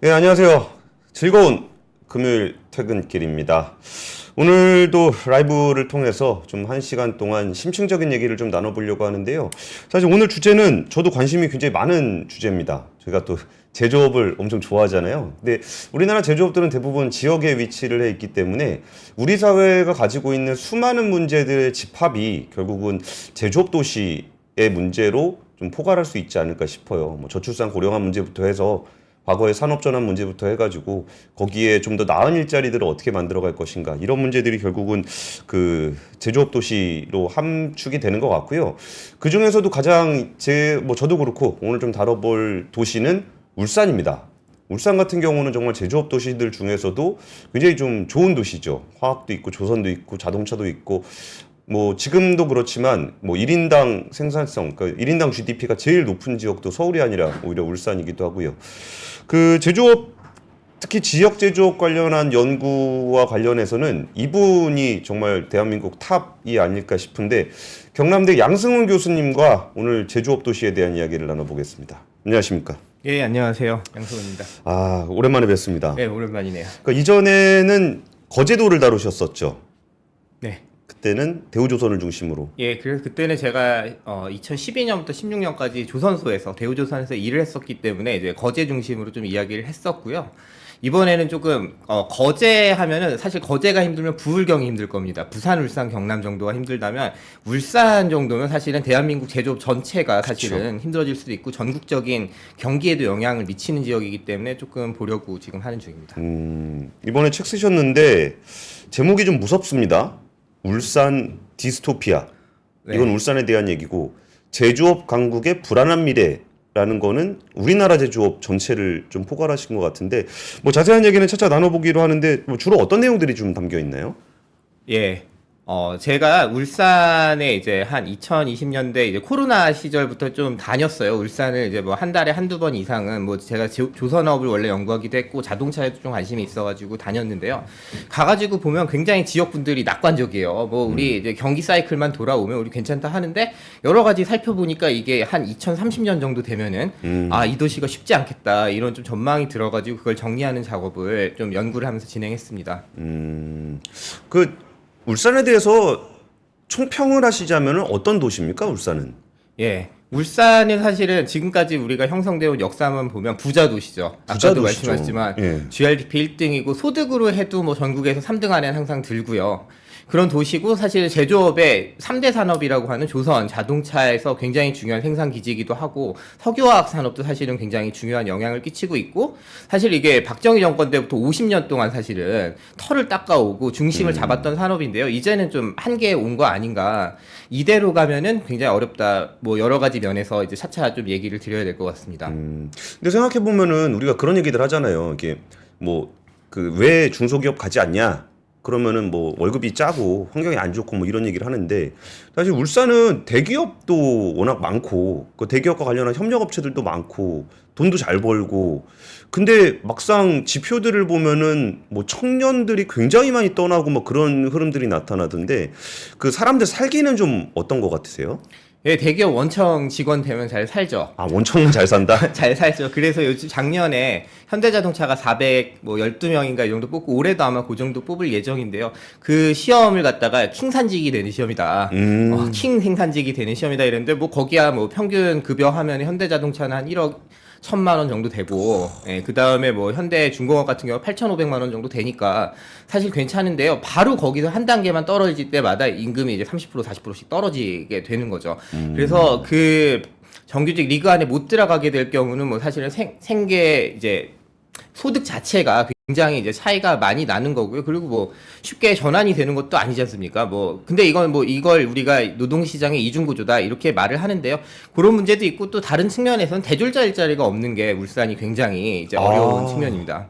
네, 안녕하세요. 즐거운 금요일 퇴근길입니다. 오늘도 라이브를 통해서 좀 1시간 동안 심층적인 얘기를 좀 나눠보려고 하는데요. 사실 오늘 주제는 저도 관심이 굉장히 많은 주제입니다. 저희가 또 제조업을 엄청 좋아하잖아요. 근데 우리나라 제조업들은 대부분 지역에 위치를 해 있기 때문에 우리 사회가 가지고 있는 수많은 문제들의 집합이 결국은 제조업 도시의 문제로 좀 포괄할 수 있지 않을까 싶어요. 뭐 저출산 고령화 문제부터 해서 과거의 산업전환 문제부터 해가지고 거기에 좀 더 나은 일자리들을 어떻게 만들어갈 것인가 이런 문제들이 결국은 그 제조업 도시로 함축이 되는 것 같고요. 그 중에서도 가장 저도 그렇고 오늘 좀 다뤄볼 도시는 울산입니다. 울산 같은 경우는 정말 제조업 도시들 중에서도 굉장히 좀 좋은 도시죠. 화학도 있고 조선도 있고 자동차도 있고 뭐 지금도 그렇지만 뭐 1인당 생산성, 그러니까 1인당 GDP가 제일 높은 지역도 서울이 아니라 오히려 울산이기도 하고요. 그 제조업 특히 지역 제조업 관련한 연구와 관련해서는 이분이 정말 대한민국 탑이 아닐까 싶은데 경남대 양승훈 교수님과 오늘 제조업 도시에 대한 이야기를 나눠보겠습니다. 안녕하십니까? 예, 안녕하세요. 양승훈입니다. 아, 오랜만에 뵙습니다. 네, 오랜만이네요. 그러니까 이전에는 거제도를 다루셨었죠. 네. 그때는 대우조선을 중심으로. 예, 그래서 그때는 제가 2012년부터 16년까지 조선소에서 대우조선에서 일을 했었기 때문에 이제 거제 중심으로 좀 이야기를 했었고요. 이번에는 조금 거제 하면은 사실 거제가 힘들면 부울경이 힘들 겁니다. 부산, 울산, 경남 정도가 힘들다면 울산 정도면 사실은 대한민국 제조업 전체가 사실은 그쵸. 힘들어질 수도 있고 전국적인 경기에도 영향을 미치는 지역이기 때문에 조금 보려고 지금 하는 중입니다. 이번에 책 쓰셨는데 제목이 좀 무섭습니다. 울산 디스토피아. 네. 이건 울산에 대한 얘기고 제조업 강국의 불안한 미래라는 거는 우리나라 제조업 전체를 좀 포괄하신 것 같은데 뭐 자세한 얘기는 차차 나눠보기로 하는데 뭐 주로 어떤 내용들이 좀 담겨 있나요? 예. 제가 울산에 이제 한 2020년대 이제 코로나 시절부터 좀 다녔어요. 울산을 이제 뭐 한 달에 한두 번 이상은 뭐 제가 조선업을 원래 연구하기도 했고 자동차에도 좀 관심이 있어가지고 다녔는데요. 가가지고 보면 굉장히 지역분들이 낙관적이에요. 뭐 우리 이제 경기 사이클만 돌아오면 우리 괜찮다 하는데 여러 가지 살펴보니까 이게 한 2030년 정도 되면은 아, 이 도시가 쉽지 않겠다. 이런 좀 전망이 들어가지고 그걸 정리하는 작업을 좀 연구를 하면서 진행했습니다. 그 울산에 대해서 총평을 하시자면 어떤 도시입니까, 울산은? 예. 울산은 사실은 지금까지 우리가 형성되어 온 역사만 보면 부자 도시죠. 부자 아까도 도시죠. 말씀하셨지만 예. GRDP 1등이고 소득으로 해도 뭐 전국에서 3등 안에 항상 들고요. 그런 도시고 사실 제조업의 3대 산업이라고 하는 조선, 자동차에서 굉장히 중요한 생산 기지이기도 하고 석유화학 산업도 사실은 굉장히 중요한 영향을 끼치고 있고 사실 이게 박정희 정권 때부터 50년 동안 사실은 털을 닦아오고 중심을 잡았던 산업인데요. 이제는 좀 한계에 온 거 아닌가. 이대로 가면은 굉장히 어렵다. 뭐 여러 가지 면에서 이제 차차 좀 얘기를 드려야 될 것 같습니다. 근데 생각해 보면은 우리가 그런 얘기들 하잖아요. 이게 뭐 그 왜 중소기업 가지 않냐? 그러면은 뭐 월급이 짜고 환경이 안 좋고 뭐 이런 얘기를 하는데 사실 울산은 대기업도 워낙 많고 그 대기업과 관련한 협력업체들도 많고 돈도 잘 벌고 근데 막상 지표들을 보면은 뭐 청년들이 굉장히 많이 떠나고 뭐 그런 흐름들이 나타나던데 그 사람들 살기는 좀 어떤 것 같으세요? 예, 대기업 원청 직원 되면 잘 살죠. 아, 원청은 잘 산다? 잘 살죠. 그래서 요즘 작년에 현대자동차가 400, 12명인가 이 정도 뽑고 올해도 아마 그 정도 뽑을 예정인데요. 그 시험을 갖다가 킹 산직이 되는 시험이다. 킹 생산직이 되는 시험이다 이랬는데 뭐 거기야 뭐 평균 급여 하면 현대자동차는 한 1억 1,000만 원 정도 되고, 예, 그 다음에 뭐 현대 중공업 같은 경우 8,500만 원 정도 되니까 사실 괜찮은데요. 바로 거기서 한 단계만 떨어질 때마다 임금이 이제 30% 40%씩 떨어지게 되는 거죠. 그래서 그 정규직 리그 안에 못 들어가게 될 경우는 뭐 사실은 생계 이제 소득 자체가 굉장히 이제 차이가 많이 나는 거고요. 그리고 뭐 쉽게 전환이 되는 것도 아니지 않습니까? 뭐 근데 이건 뭐 이걸 우리가 노동시장의 이중구조다 이렇게 말을 하는데요. 그런 문제도 있고 또 다른 측면에서는 대졸자 일자리가 없는 게 울산이 굉장히 이제 어려운 측면입니다.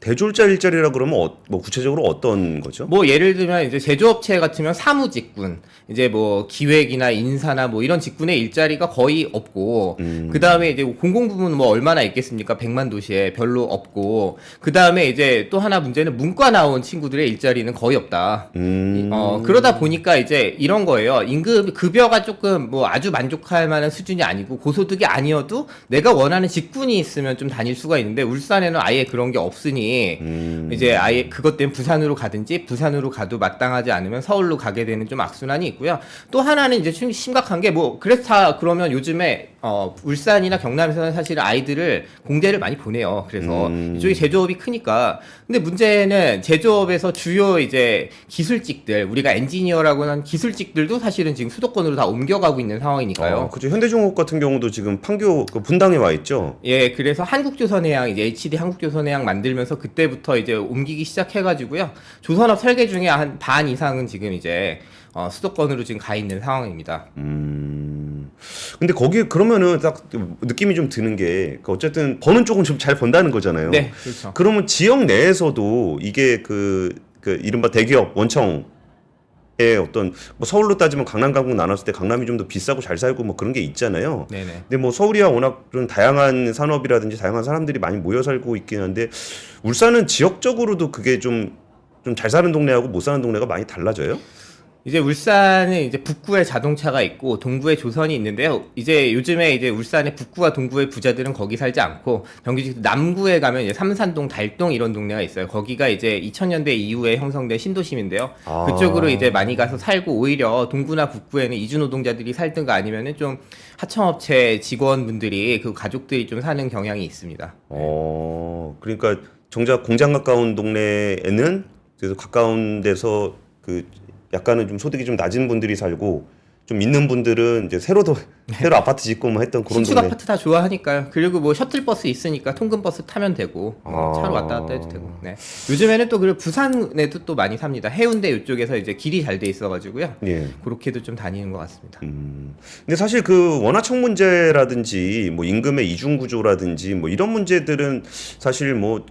대졸자 일자리라 그러면 뭐 구체적으로 어떤 거죠? 뭐 예를 들면 이제 제조업체 같으면 사무직군, 이제 뭐 기획이나 인사나 뭐 이런 직군의 일자리가 거의 없고, 그 다음에 이제 공공부문 뭐 얼마나 있겠습니까? 100만 도시에 별로 없고, 그 다음에 이제 또 하나 문제는 문과 나온 친구들의 일자리는 거의 없다. 그러다 보니까 이제 이런 거예요. 임금 급여가 조금 뭐 아주 만족할 만한 수준이 아니고 고소득이 아니어도 내가 원하는 직군이 있으면 좀 다닐 수가 있는데 울산에는 아예 그런 게 없으니 이제 아예 그것 때문에 부산으로 가든지 부산으로 가도 마땅하지 않으면 서울로 가게 되는 좀 악순환이 있고요. 또 하나는 이제 좀 심각한 게 뭐 그렇다 그러면 요즘에 울산이나 경남에서는 사실 아이들을 공대를 많이 보내요. 그래서 이쪽이 제조업이 크니까. 근데 문제는 제조업에서 주요 이제 기술직들, 우리가 엔지니어라고 하는 기술직들도 사실은 지금 수도권으로 다 옮겨가고 있는 상황이니까요. 그죠. 현대중공업 같은 경우도 지금 판교 그 분당에 와 있죠. 예, 그래서 한국조선해양, 이제 HD 한국조선해양 만들면서 그때부터 이제 옮기기 시작해가지고요. 조선업 설계 중에 한 반 이상은 지금 이제 수도권으로 지금 가 있는 상황입니다. 근데 거기 그러면은 딱 느낌이 좀 드는 게 어쨌든 버는 쪽은 좀 잘 번다는 거잖아요. 네, 그렇죠. 그러면 지역 내에서도 이게 그 이른바 대기업 원청의 어떤 뭐 서울로 따지면 강남 강북 나눴을 때 강남이 좀 더 비싸고 잘 살고 뭐 그런 게 있잖아요. 네네. 근데 뭐 서울이야 워낙 좀 다양한 산업이라든지 다양한 사람들이 많이 모여 살고 있긴 한데 울산은 지역적으로도 그게 좀 잘 사는 동네하고 못 사는 동네가 많이 달라져요? 이제 울산은 이제 북구에 자동차가 있고 동구에 조선이 있는데요. 이제 요즘에 이제 울산의 북구와 동구의 부자들은 거기 살지 않고 경기지 남구에 가면 이제 삼산동, 달동 이런 동네가 있어요. 거기가 이제 2000년대 이후에 형성된 신도심인데요. 그쪽으로 이제 많이 가서 살고 오히려 동구나 북구에는 이주 노동자들이 살든가 아니면은 좀 하청업체 직원분들이 그 가족들이 좀 사는 경향이 있습니다. 그러니까 정작 공장 가까운 동네에는 그래서 가까운 데서 그 약간은 좀 소득이 좀 낮은 분들이 살고 좀 있는 분들은 이제 새로 아파트 짓고 뭐 했던 그런 신축 동네. 아파트 다 좋아하니까요. 그리고 뭐 셔틀버스 있으니까 통근버스 타면 되고 차로 왔다 갔다 해도 되고. 네. 요즘에는 또 그리고 부산에도 또 많이 삽니다. 해운대 이쪽에서 이제 길이 잘 돼 있어가지고요. 예. 그렇게도 좀 다니는 것 같습니다. 근데 사실 그 원화청 문제라든지 뭐 임금의 이중 구조라든지 뭐 이런 문제들은 사실 뭐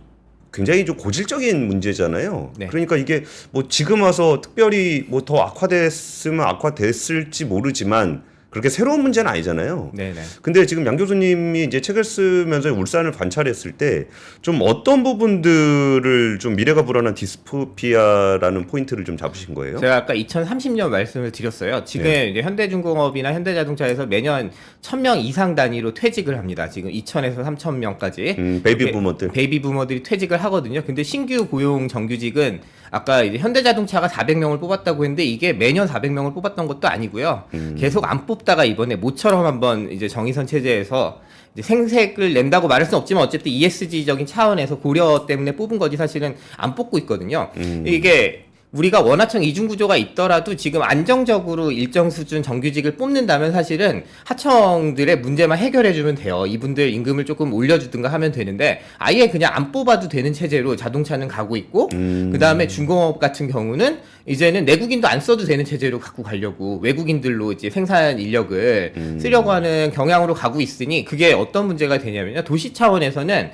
굉장히 좀 고질적인 문제잖아요. 네. 그러니까 이게 뭐 지금 와서 특별히 뭐 더 악화됐으면 악화됐을지 모르지만 그렇게 새로운 문제는 아니잖아요. 네네. 근데 지금 양 교수님이 이제 책을 쓰면서 울산을 관찰했을 때 좀 어떤 부분들을 좀 미래가 불안한 디스토피아라는 포인트를 좀 잡으신 거예요? 제가 아까 2030년 말씀을 드렸어요. 지금 이제 현대중공업이나 현대자동차에서 매년 1000명 이상 단위로 퇴직을 합니다. 지금 2000에서 3000명까지. 베이비 부모들. 베이비 부모들이 퇴직을 하거든요. 근데 신규 고용 정규직은 아까 이제 현대자동차가 400명을 뽑았다고 했는데 이게 매년 400명을 뽑았던 것도 아니고요. 계속 안 뽑다가 이번에 모처럼 한번 이제 정의선 체제에서 이제 생색을 낸다고 말할 수는 없지만 어쨌든 ESG적인 차원에서 고려 때문에 뽑은 거지 사실은 안 뽑고 있거든요. 이게 우리가 원하청 이중구조가 있더라도 지금 안정적으로 일정 수준 정규직을 뽑는다면 사실은 하청들의 문제만 해결해주면 돼요. 이분들 임금을 조금 올려주든가 하면 되는데 아예 그냥 안 뽑아도 되는 체제로 자동차는 가고 있고 그 다음에 중공업 같은 경우는 이제는 내국인도 안 써도 되는 체제로 갖고 가려고 외국인들로 이제 생산 인력을 쓰려고 하는 경향으로 가고 있으니 그게 어떤 문제가 되냐면요. 도시 차원에서는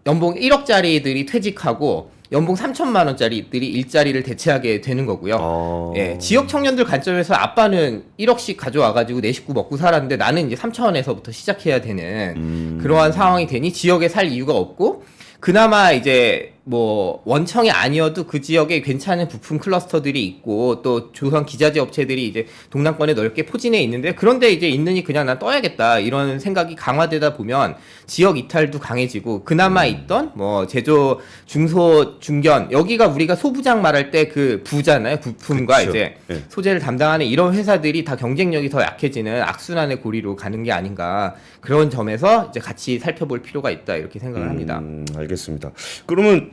연봉 1억짜리들이 퇴직하고 연봉 3천만 원짜리들이 일자리를 대체하게 되는 거고요. 예, 지역 청년들 관점에서 아빠는 1억씩 가져와가지고 내 식구 먹고 살았는데 나는 이제 3천원에서부터 시작해야 되는 그러한 상황이 되니 지역에 살 이유가 없고 그나마 이제 뭐 원청이 아니어도 그 지역에 괜찮은 부품 클러스터들이 있고 또 조선 기자재 업체들이 이제 동남권에 넓게 포진해 있는데 그런데 이제 있느니 그냥 난 떠야겠다 이런 생각이 강화되다 보면 지역 이탈도 강해지고 그나마 있던 뭐 제조 중소 중견 여기가 우리가 소부장 말할 때 그 부잖아요. 부품과 그쵸. 이제 네. 소재를 담당하는 이런 회사들이 다 경쟁력이 더 약해지는 악순환의 고리로 가는 게 아닌가 그런 점에서 이제 같이 살펴볼 필요가 있다 이렇게 생각을 합니다. 알겠습니다. 그러면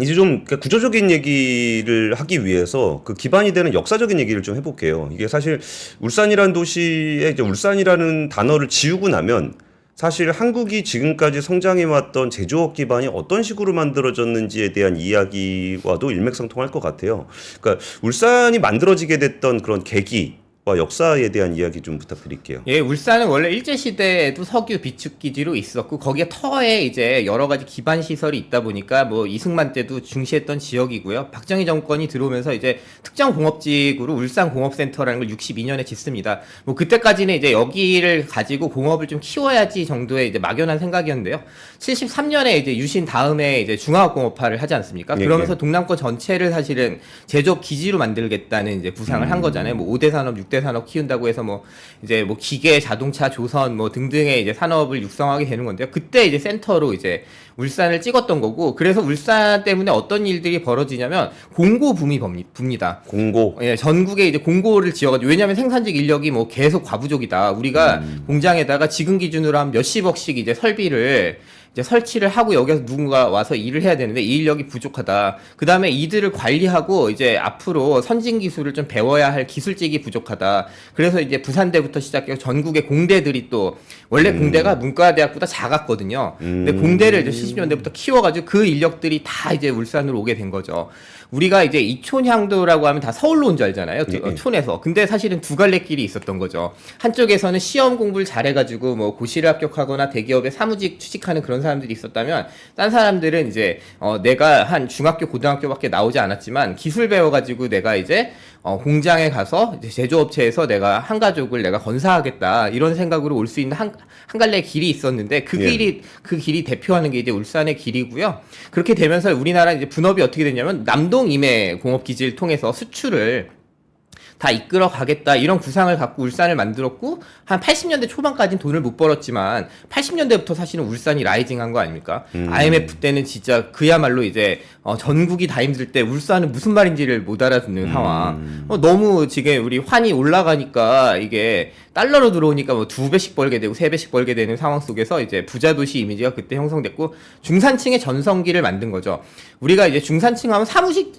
이제 좀 구조적인 얘기를 하기 위해서 그 기반이 되는 역사적인 얘기를 좀 해볼게요. 이게 사실 울산이라는 도시에 이제 울산이라는 단어를 지우고 나면 사실 한국이 지금까지 성장해왔던 제조업 기반이 어떤 식으로 만들어졌는지에 대한 이야기와도 일맥상통할 것 같아요. 그러니까 울산이 만들어지게 됐던 그런 계기 역사에 대한 이야기 좀 부탁드릴게요. 예, 울산은 원래 일제시대에도 석유 비축기지로 있었고, 거기에 터에 이제 여러 가지 기반 시설이 있다 보니까 뭐 이승만 때도 중시했던 지역이고요. 박정희 정권이 들어오면서 이제 특정 공업지구로 울산공업센터라는 걸 62년에 짓습니다. 뭐 그때까지는 이제 여기를 가지고 공업을 좀 키워야지 정도의 이제 막연한 생각이었는데요. 73년에 이제 유신 다음에 이제 중화공업화를 하지 않습니까? 예, 그러면서 예. 동남권 전체를 사실은 제조업 기지로 만들겠다는 이제 구상을 한 거잖아요. 뭐 5대 산업, 6대 산업 키운다고 해서 뭐 이제 뭐 기계, 자동차, 조선 뭐 등등의 이제 산업을 육성하게 되는 건데요. 그때 이제 센터로 이제 울산을 찍었던 거고, 그래서 울산 때문에 어떤 일들이 벌어지냐면 공고 붐이 붑니다. 공고. 예, 전국에 이제 공고를 지어가지고, 왜냐하면 생산직 인력이 뭐 계속 과부족이다. 우리가 공장에다가 지금 기준으로 한 몇십억씩 이제 설비를 이제 설치를 하고 여기서 누군가 와서 일을 해야 되는데 이 인력이 부족하다. 그 다음에 이들을 관리하고 이제 앞으로 선진 기술을 좀 배워야 할 기술직이 부족하다. 그래서 이제 부산대부터 시작해서 전국의 공대들이 또 원래 공대가 문과대학보다 작았거든요. 근데 공대를 이제 70년대부터 키워가지고 그 인력들이 다 이제 울산으로 오게 된 거죠. 우리가 이제 이촌향도라고 하면 다 서울로 온 줄 알잖아요. 예. 촌에서. 근데 사실은 두 갈래 길이 있었던 거죠. 한쪽에서는 시험 공부를 잘해가지고 뭐 고시를 합격하거나 대기업에 사무직 취직하는 그런 사람들이 있었다면, 딴 사람들은 이제 내가 한 중학교, 고등학교밖에 나오지 않았지만 기술 배워가지고 내가 이제 공장에 가서 이제 제조업체에서 내가 한 가족을 내가 건사하겠다, 이런 생각으로 올 수 있는 한 갈래 길이 있었는데 그 예. 길이 대표하는 게 이제 울산의 길이고요. 그렇게 되면서 우리나라 이제 분업이 어떻게 됐냐면 남동 임해 공업 기지를 통해서 수출을 다 이끌어 가겠다, 이런 구상을 갖고 울산을 만들었고, 한 80년대 초반까지는 돈을 못 벌었지만 80년대부터 사실은 울산이 라이징한 거 아닙니까? IMF 때는 진짜 그야말로 이제 전국이 다 힘들 때 울산은 무슨 말인지를 못 알아듣는 상황. 너무 지금 우리 환이 올라가니까 이게 달러로 들어오니까 뭐 2배씩 벌게 되고 3배씩 벌게 되는 상황 속에서 이제 부자 도시 이미지가 그때 형성됐고, 중산층의 전성기를 만든 거죠. 우리가 이제 중산층 하면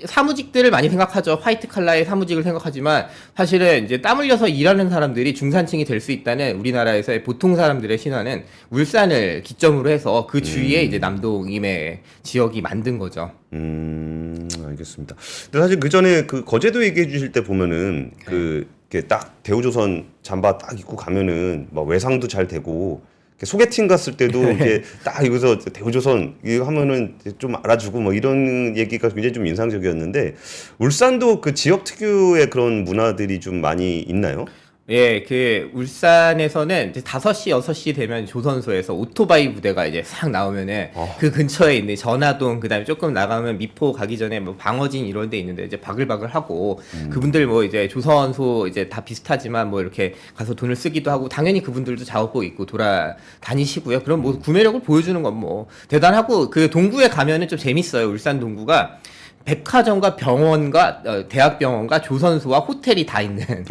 사무직들을 많이 생각하죠. 화이트 칼라의 사무직을 생각하지만 사실은 이제 땀 흘려서 일하는 사람들이 중산층이 될 수 있다는 우리나라에서의 보통 사람들의 신화는 울산을 기점으로 해서 그 주위에 이제 남동 임해 지역이 만든 거죠. 알겠습니다. 근데 사실 그 전에 그 거제도 얘기해 주실 때 보면은 이렇게 딱 대우조선 잠바 딱 입고 가면은 막 외상도 잘 되고, 이렇게 소개팅 갔을 때도 이게 딱 여기서 대우조선 이거 하면은 좀 알아주고 뭐 이런 얘기가 굉장히 좀 인상적이었는데, 울산도 그 지역 특유의 그런 문화들이 좀 많이 있나요? 예, 그 울산에서는 이제 5시, 6시 되면 조선소에서 오토바이 부대가 이제 싹 나오면은 그 근처에 있는 전화동, 그다음에 조금 나가면 미포 가기 전에 뭐 방어진 이런 데 있는데 이제 바글바글 하고, 그분들 뭐 이제 조선소 이제 다 비슷하지만 뭐 이렇게 가서 돈을 쓰기도 하고, 당연히 그분들도 작업복 입고 돌아다니시고요. 그럼 뭐 구매력을 보여주는 건 뭐 대단하고, 그 동구에 가면은 좀 재밌어요. 울산 동구가 백화점과 병원과 대학병원과 조선소와 호텔이 다 있는.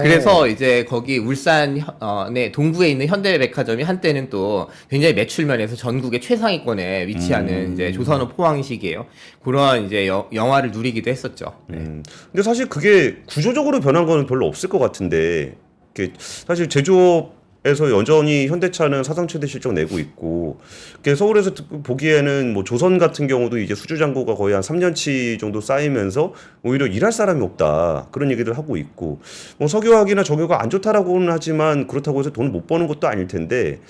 그래서 이제 거기 울산 네, 동구에 있는 현대백화점이 한때는 또 굉장히 매출면에서 전국의 최상위권에 위치하는 이제 조선업 포항식이에요. 그런 이제 영화를 누리기도 했었죠. 네. 근데 사실 그게 구조적으로 변한 거는 별로 없을 것 같은데, 사실 제조업에서 여전히 현대차는 사상 최대 실적 내고 있고, 서울에서 보기에는 뭐 조선 같은 경우도 이제 수주 잔고가 거의 한 3년치 정도 쌓이면서 오히려 일할 사람이 없다, 그런 얘기들 하고 있고, 뭐 석유화학이나 정유가 안 좋다라고는 하지만 그렇다고 해서 돈을 못 버는 것도 아닐 텐데,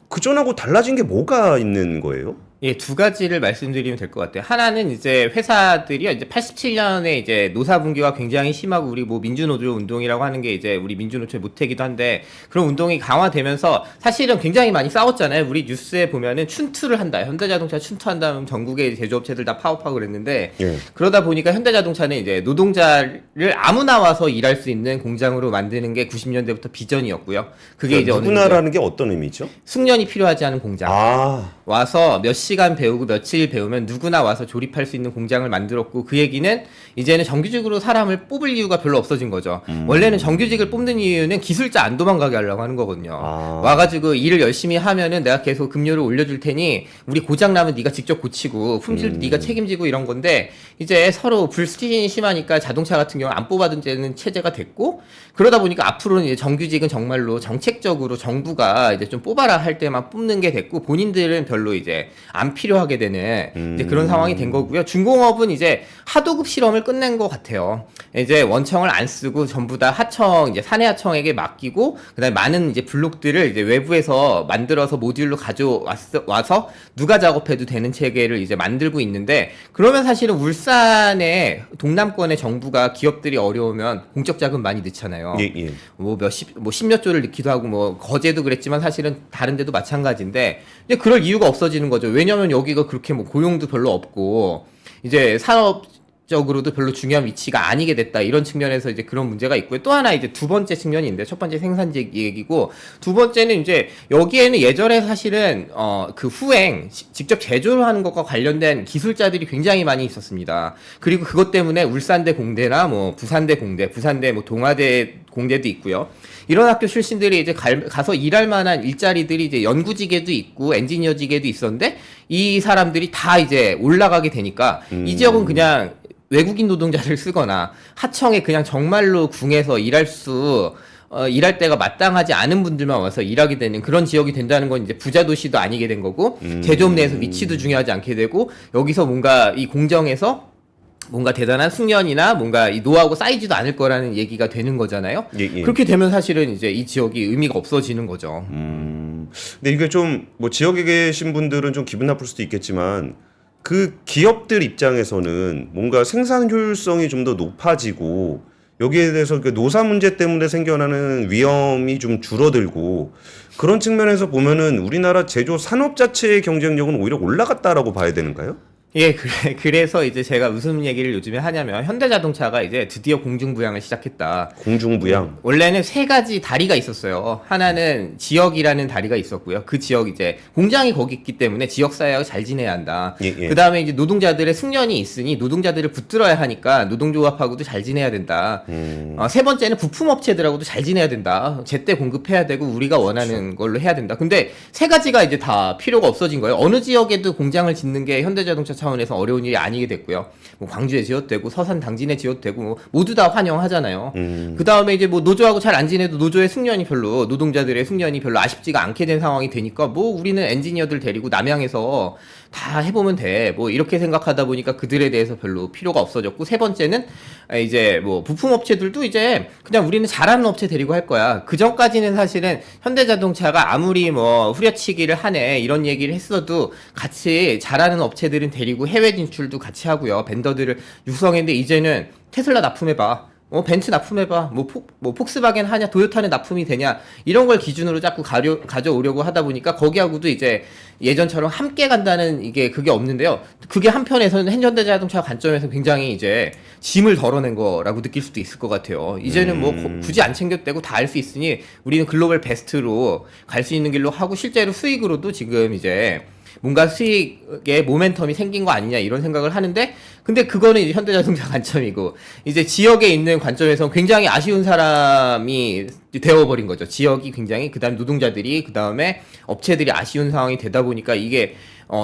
그전하고 달라진 게 뭐가 있는 거예요? 예, 두 가지를 말씀드리면 될 것 같아요. 하나는 이제 회사들이요, 이제 87년에 이제 노사 분규가 굉장히 심하고, 우리 뭐 민주노조 운동이라고 하는 게 이제 우리 민주노조의 모태기도 한데, 그런 운동이 강화되면서 사실은 굉장히 많이 싸웠잖아요. 우리 뉴스에 보면은 춘투를 한다, 현대자동차 춘투한다면 전국의 제조업체들 다 파업하고 그랬는데, 예. 그러다 보니까 현대자동차는 이제 노동자를 아무나 와서 일할 수 있는 공장으로 만드는 게 90년대부터 비전이었고요. 그게 이제 누구나라는 게 어떤 의미죠? 숙련이 필요하지 않은 공장. 와서 몇 시간 배우고 며칠 배우면 누구나 와서 조립할 수 있는 공장을 만들었고, 그 얘기는 이제는 정규직으로 사람을 뽑을 이유가 별로 없어진 거죠. 원래는 정규직을 뽑는 이유는 기술자 안 도망가게 하려고 하는 거거든요. 와가지고 일을 열심히 하면은 내가 계속 급료를 올려줄 테니 우리 고장 나면 네가 직접 고치고 품질도 네가 책임지고, 이런 건데, 이제 서로 불수신이 심하니까 자동차 같은 경우 안 뽑아주는 체제가 됐고, 그러다 보니까 앞으로는 이제 정규직은 정말로 정책적으로 정부가 이제 좀 뽑아라 할 때만 뽑는 게 됐고, 본인들은 별로 이제 안 필요하게 되는 이제 그런 상황이 된 거고요. 중공업은 이제 하도급 실험을 끝낸 것 같아요. 이제 원청을 안 쓰고 전부 다 하청 이제 사내하청에게 맡기고 그다음에 많은 이제 블록들을 이제 외부에서 만들어서 모듈로 가져와서 누가 작업해도 되는 체계를 이제 만들고 있는데 그러면 사실은 울산의 동남권의 정부가 기업들이 어려우면 공적 자금 많이 넣잖아요. 예. 뭐 십몇 조를 넣기도 하고 뭐 거제도 그랬지만 사실은 다른 데도 마찬가지인데 이제 그럴 이유가 없어지는 거죠. 왜냐면 여기가 그렇게 뭐 고용도 별로 없고 이제 산업적으로도 별로 중요한 위치가 아니게 됐다. 이런 측면에서 이제 그런 문제가 있고요. 또 하나 이제 두 번째 측면인데 첫 번째 생산직 얘기고 두 번째는 이제 여기에는 예전에 사실은 그 후행 직접 제조를 하는 것과 관련된 기술자들이 굉장히 많이 있었습니다. 그리고 그것 때문에 울산대 공대나 뭐 부산대 공대, 부산대 뭐 동아대 공대도 있고요. 이런 학교 출신들이 이제 가서 일할 만한 일자리들이 이제 연구직에도 있고 엔지니어직에도 있었는데 이 사람들이 다 이제 올라가게 되니까 이 지역은 그냥 외국인 노동자를 쓰거나 하청에 그냥 정말로 궁에서 일할 때가 마땅하지 않은 분들만 와서 일하게 되는 그런 지역이 된다는 건 이제 부자 도시도 아니게 된 거고 제조업 내에서 위치도 중요하지 않게 되고 여기서 뭔가 이 공정에서 뭔가 대단한 숙련이나 뭔가 이 노하우가 쌓이지도 않을 거라는 얘기가 되는 거잖아요. 예. 그렇게 되면 사실은 이제 이 지역이 의미가 없어지는 거죠. 근데 이게 좀 뭐 지역에 계신 분들은 좀 기분 나쁠 수도 있겠지만 그 기업들 입장에서는 뭔가 생산 효율성이 좀 더 높아지고 여기에 대해서 그 노사 문제 때문에 생겨나는 위험이 좀 줄어들고 그런 측면에서 보면은 우리나라 제조 산업 자체의 경쟁력은 오히려 올라갔다라고 봐야 되는가요? 예, 그래서 이제 제가 무슨 얘기를 요즘에 하냐면 현대자동차가 이제 드디어 공중부양을 시작했다. 공중부양. 원래는 세 가지 다리가 있었어요. 하나는 지역이라는 다리가 있었고요. 그 지역 이제 공장이 거기 있기 때문에 지역 사회하고 잘 지내야 한다. 예. 그 다음에 이제 노동자들의 숙련이 있으니 노동자들을 붙들어야 하니까 노동조합하고도 잘 지내야 된다. 세 번째는 부품업체들하고도 잘 지내야 된다. 제때 공급해야 되고 우리가 원하는 걸로 해야 된다. 근데 세 가지가 이제 다 필요가 없어진 거예요. 어느 지역에도 공장을 짓는 게 현대자동차 차원에서 어려운 일이 아니게 됐고요. 뭐 광주에 지어도 되고 서산 당진에 지어도 되고 뭐 모두 다 환영하잖아요. 그 다음에 이제 뭐 노조하고 잘 안 지내도 노조의 숙련이 별로 노동자들의 숙련이 별로 아쉽지가 않게 된 상황이 되니까 뭐 우리는 엔지니어들 데리고 남양에서 다 해보면 돼. 뭐 이렇게 생각하다 보니까 그들에 대해서 별로 필요가 없어졌고 세 번째는 이제 뭐 부품업체들도 이제 그냥 우리는 잘하는 업체 데리고 할 거야. 그 전까지는 사실은 현대자동차가 아무리 뭐 후려치기를 하네 이런 얘기를 했어도 같이 잘하는 업체들은 데리고 해외 진출도 같이 하고요. 벤더들을 육성했는데 이제는 테슬라 납품해봐. 벤츠 납품해봐. 뭐 폭스바겐 하냐, 도요타는 납품이 되냐, 이런 걸 기준으로 자꾸 가져오려고 하다 보니까 거기하고도 이제 예전처럼 함께 간다는 그게 없는데요. 그게 한편에서는 현대자동차 관점에서 굉장히 이제 짐을 덜어낸 거라고 느낄 수도 있을 것 같아요. 이제는 뭐 굳이 안 챙겨도 되고 다 할 수 있으니 우리는 글로벌 베스트로 갈 수 있는 길로 하고 실제로 수익으로도 지금 이제 뭔가 수익의 모멘텀이 생긴 거 아니냐 이런 생각을 하는데 근데 그거는 이제 현대자동차 관점이고 이제 지역에 있는 관점에서 굉장히 아쉬운 사람이 되어버린 거죠. 지역이 굉장히 그다음에 노동자들이 그다음에 업체들이 아쉬운 상황이 되다 보니까 이게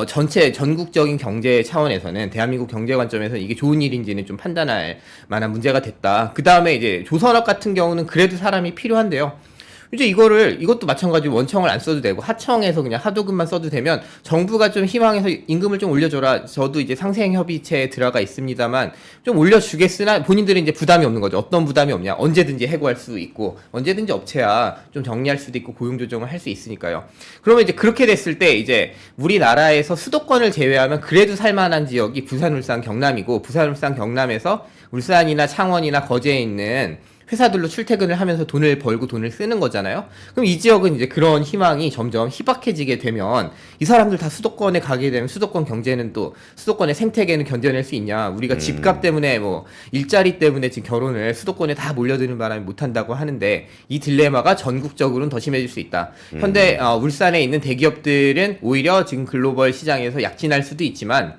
전체 전국적인 경제 차원에서는 대한민국 경제 관점에서는 이게 좋은 일인지는 좀 판단할 만한 문제가 됐다. 그다음에 이제 조선업 같은 경우는 그래도 사람이 필요한데요. 이제 이것도 마찬가지로 원청을 안 써도 되고 하청에서 그냥 하도급만 써도 되면 정부가 좀 희망해서 임금을 좀 올려줘라. 저도 이제 상생협의체에 들어가 있습니다만 좀 올려주겠으나 본인들은 이제 부담이 없는 거죠. 어떤 부담이 없냐. 언제든지 해고할 수 있고 언제든지 업체야 좀 정리할 수도 있고 고용조정을 할 수 있으니까요. 그러면 이제 그렇게 됐을 때 이제 우리나라에서 수도권을 제외하면 그래도 살만한 지역이 부산, 울산, 경남이고 부산, 울산, 경남에서 울산이나 창원이나 거제에 있는 회사들로 출퇴근을 하면서 돈을 벌고 돈을 쓰는 거잖아요. 그럼 이 지역은 이제 그런 희망이 점점 희박해지게 되면 이 사람들 다 수도권에 가게 되면 수도권 경제는 또 수도권의 생태계는 견뎌낼 수 있냐. 우리가 집값 때문에 뭐 일자리 때문에 지금 결혼을 수도권에 다 몰려드는 바람에 못한다고 하는데 이 딜레마가 전국적으로는 더 심해질 수 있다. 현대 울산에 있는 대기업들은 오히려 지금 글로벌 시장에서 약진할 수도 있지만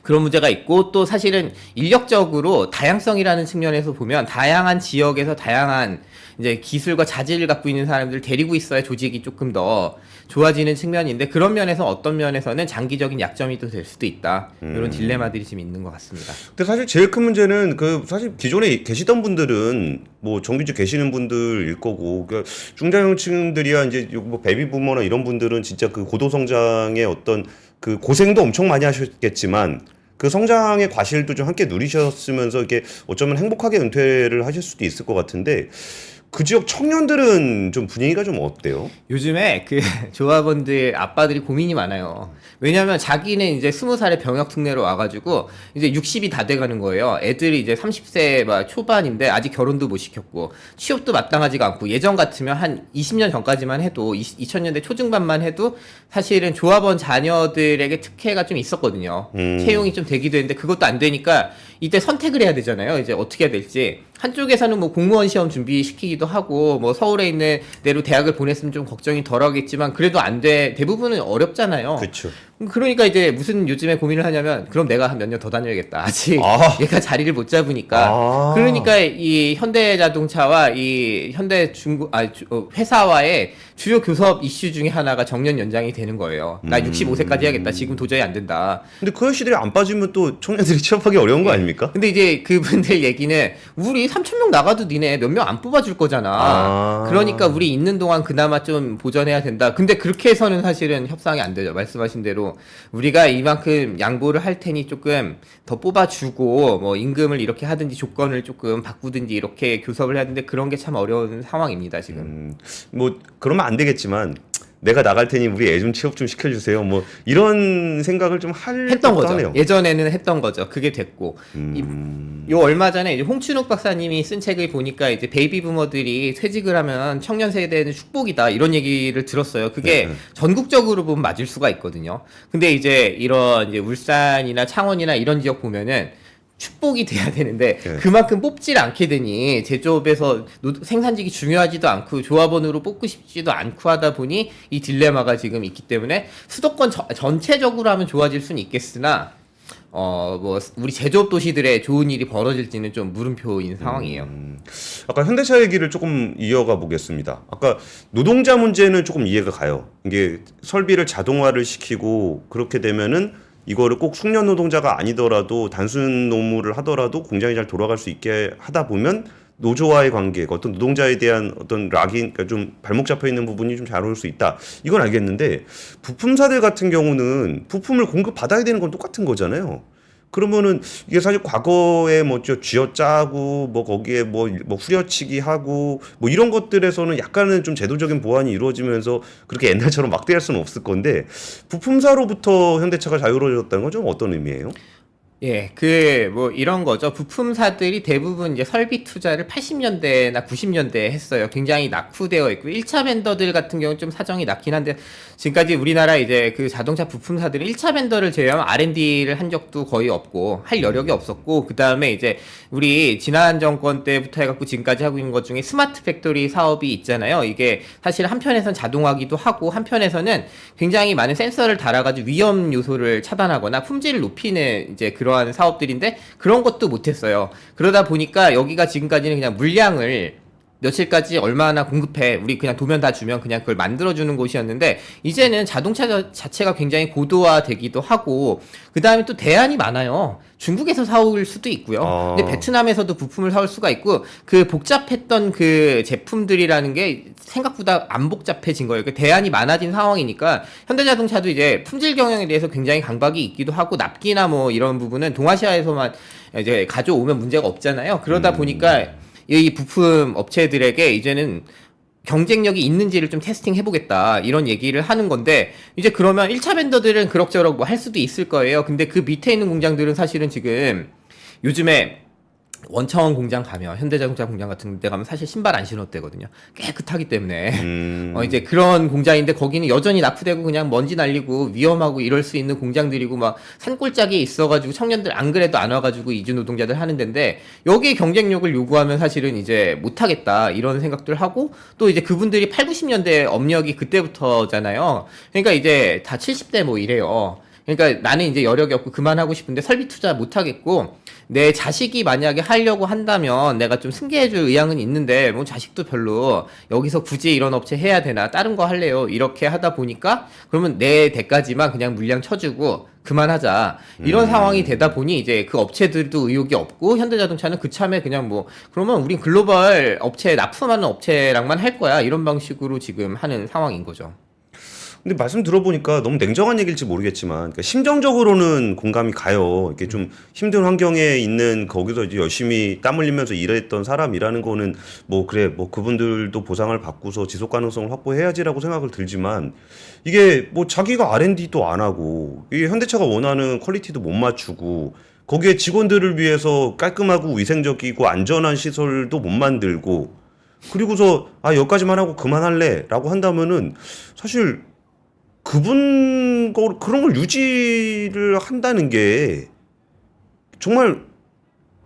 그런 문제가 있고 또 사실은 인력적으로 다양성이라는 측면에서 보면 다양한 지역에서 다양한 이제 기술과 자질을 갖고 있는 사람들을 데리고 있어야 조직이 조금 더 좋아지는 측면인데 그런 면에서 어떤 면에서는 장기적인 약점이 또 될 수도 있다. 이런 딜레마들이 지금 있는 것 같습니다. 근데 사실 제일 큰 문제는 그 사실 기존에 계시던 분들은 뭐 정규직 계시는 분들일 거고 그러니까 중장년층들이야 이제 뭐 베이비부머나 이런 분들은 진짜 그 고도 성장의 어떤 그 고생도 엄청 많이 하셨겠지만 그 성장의 과실도 좀 함께 누리셨으면서 이게 어쩌면 행복하게 은퇴를 하실 수도 있을 것 같은데 그 지역 청년들은 좀 분위기가 좀 어때요? 요즘에 그 조합원들 아빠들이 고민이 많아요. 왜냐면 자기는 이제 20살에 병역 특례로 와가지고 이제 60이 다 돼가는 거예요. 애들이 이제 30세 막 초반인데 아직 결혼도 못 시켰고 취업도 마땅하지가 않고 예전 같으면 한 20년 전까지만 해도 2000년대 초중반만 해도 사실은 조합원 자녀들에게 특혜가 좀 있었거든요. 채용이 좀 되기도 했는데 그것도 안 되니까 이때 선택을 해야 되잖아요. 이제 어떻게 해야 될지. 한쪽에서는 뭐 공무원 시험 준비시키기도 하고 뭐 서울에 있는 데로 대학을 보냈으면 좀 걱정이 덜 하겠지만 그래도 안 돼. 대부분은 어렵잖아요. 그렇죠. 그러니까 이제 무슨 요즘에 고민을 하냐면 그럼 내가 한 몇 년 더 다녀야겠다. 아직 얘가 자리를 못 잡으니까. 그러니까 이 현대자동차와 이 회사와의 주요 교섭 이슈 중에 하나가 정년 연장이 되는 거예요. 나 65세까지 해야겠다. 지금 도저히 안 된다. 근데 그 시들이 안 빠지면 또 청년들이 취업하기 어려운 거 아닙니까? 근데 이제 그분들 얘기는 우리 3,000명 나가도 니네 몇 명 안 뽑아줄 거잖아. 그러니까 우리 있는 동안 그나마 좀 보전해야 된다. 근데 그렇게 해서는 사실은 협상이 안 되죠. 말씀하신 대로 우리가 이만큼 양보를 할 테니 조금 더 뽑아주고 뭐 임금을 이렇게 하든지 조건을 조금 바꾸든지 이렇게 교섭을 해야 되는데 그런 게 참 어려운 상황입니다 지금. 뭐 그러면 안 되겠지만 내가 나갈 테니 우리 애 좀 취업 좀 시켜주세요. 뭐 이런 생각을 좀 했던 거죠. 하네요. 예전에는 했던 거죠. 그게 됐고. 요 얼마 전에 이제 홍춘욱 박사님이 쓴 책을 보니까 이제 베이비 부머들이 퇴직을 하면 청년 세대는 축복이다 이런 얘기를 들었어요. 그게 전국적으로 보면 맞을 수가 있거든요. 근데 이제 이런 이제 울산이나 창원이나 이런 지역 보면은 축복이 돼야 되는데 그만큼 뽑질 않게 되니 제조업에서 생산직이 중요하지도 않고 조합원으로 뽑고 싶지도 않고 하다 보니 이 딜레마가 지금 있기 때문에 수도권 전체적으로 하면 좋아질 수는 있겠으나 뭐 우리 제조업 도시들의 좋은 일이 벌어질지는 좀 물음표인 상황이에요. 아까 현대차 얘기를 조금 이어가 보겠습니다. 아까 노동자 문제는 조금 이해가 가요. 이게 설비를 자동화를 시키고 그렇게 되면은 이거를 꼭 숙련 노동자가 아니더라도 단순 노무를 하더라도 공장이 잘 돌아갈 수 있게 하다 보면 노조와의 관계, 어떤 노동자에 대한 어떤 락인, 그러니까 좀 발목 잡혀 있는 부분이 좀 잘 올 수 있다. 이건 알겠는데 부품사들 같은 경우는 부품을 공급받아야 되는 건 똑같은 거잖아요. 그러면은 이게 사실 과거에 뭐 쥐어짜고 뭐 거기에 뭐 후려치기 하고 뭐 이런 것들에서는 약간은 좀 제도적인 보완이 이루어지면서 그렇게 옛날처럼 막대할 수는 없을 건데 부품사로부터 현대차가 자유로워졌다는 건 좀 어떤 의미예요? 예, 뭐 이런 거죠. 부품사들이 대부분 이제 설비 투자를 80년대나 90년대에 했어요. 굉장히 낙후되어 있고 1차 벤더들 같은 경우는 좀 사정이 낮긴 한데 지금까지 우리나라 이제 그 자동차 부품사들은 1차 벤더를 제외하면 R&D를 한 적도 거의 없고 할 여력이 없었고 그다음에 이제 우리 지난 정권 때부터 해갖고 지금까지 하고 있는 것 중에 스마트 팩토리 사업이 있잖아요. 이게 사실 한편에선 자동화기도 하고 한편에서는 굉장히 많은 센서를 달아가지고 위험 요소를 차단하거나 품질을 높이는 이제 그러한 사업들인데 그런 것도 못했어요. 그러다 보니까 여기가 지금까지는 그냥 물량을 며칠까지 얼마나 공급해 우리 그냥 도면 다 주면 그냥 그걸 만들어주는 곳이었는데 이제는 자동차 자체가 굉장히 고도화되기도 하고 그 다음에 또 대안이 많아요. 중국에서 사올 수도 있고요. 근데 베트남에서도 부품을 사올 수가 있고 그 복잡했던 그 제품들이라는 게 생각보다 안 복잡해진 거예요. 그 대안이 많아진 상황이니까 현대자동차도 이제 품질 경영에 대해서 굉장히 강박이 있기도 하고 납기나 뭐 이런 부분은 동아시아에서만 이제 가져오면 문제가 없잖아요. 그러다 보니까 이 부품 업체들에게 이제는 경쟁력이 있는지를 좀 테스팅 해보겠다 이런 얘기를 하는 건데 이제 그러면 1차 벤더들은 그럭저럭 뭐 할 수도 있을 거예요. 근데 그 밑에 있는 공장들은 사실은 지금 요즘에 원창원 공장 가면 현대자동차 공장 같은 데 가면 사실 신발 안 신었대거든요. 깨끗하기 때문에 이제 그런 공장인데 거기는 여전히 낙후되고 그냥 먼지 날리고 위험하고 이럴 수 있는 공장들이고 막 산골짜기에 있어가지고 청년들 안 그래도 안 와가지고 이주 노동자들 하는 데인데 여기에 경쟁력을 요구하면 사실은 이제 못하겠다 이런 생각들 하고 또 이제 그분들이 8, 90년대 업력이 그때부터잖아요. 그러니까 이제 다 70대 뭐 이래요. 그러니까 나는 이제 여력이 없고 그만하고 싶은데 설비 투자 못 하겠고 내 자식이 만약에 하려고 한다면 내가 좀 승계해줄 의향은 있는데 뭐 자식도 별로 여기서 굳이 이런 업체 해야 되나 다른 거 할래요 이렇게 하다 보니까 그러면 내 대까지만 그냥 물량 쳐주고 그만하자 이런 상황이 되다 보니 이제 그 업체들도 의욕이 없고 현대자동차는 그참에 그냥 뭐 그러면 우린 글로벌 업체 납품하는 업체랑만 할 거야 이런 방식으로 지금 하는 상황인 거죠. 근데 말씀 들어보니까 너무 냉정한 얘기일지 모르겠지만, 그러니까 심정적으로는 공감이 가요. 이게 좀 힘든 환경에 있는 거기서 이제 열심히 땀 흘리면서 일했던 사람이라는 거는 뭐 그래 뭐 그분들도 보상을 받고서 지속 가능성을 확보해야지라고 생각을 들지만 이게 뭐 자기가 R&D도 안 하고 이게 현대차가 원하는 퀄리티도 못 맞추고 거기에 직원들을 위해서 깔끔하고 위생적이고 안전한 시설도 못 만들고 그리고서 아 여기까지만 하고 그만할래라고 한다면은 사실 그런 걸 유지를 한다는 게 정말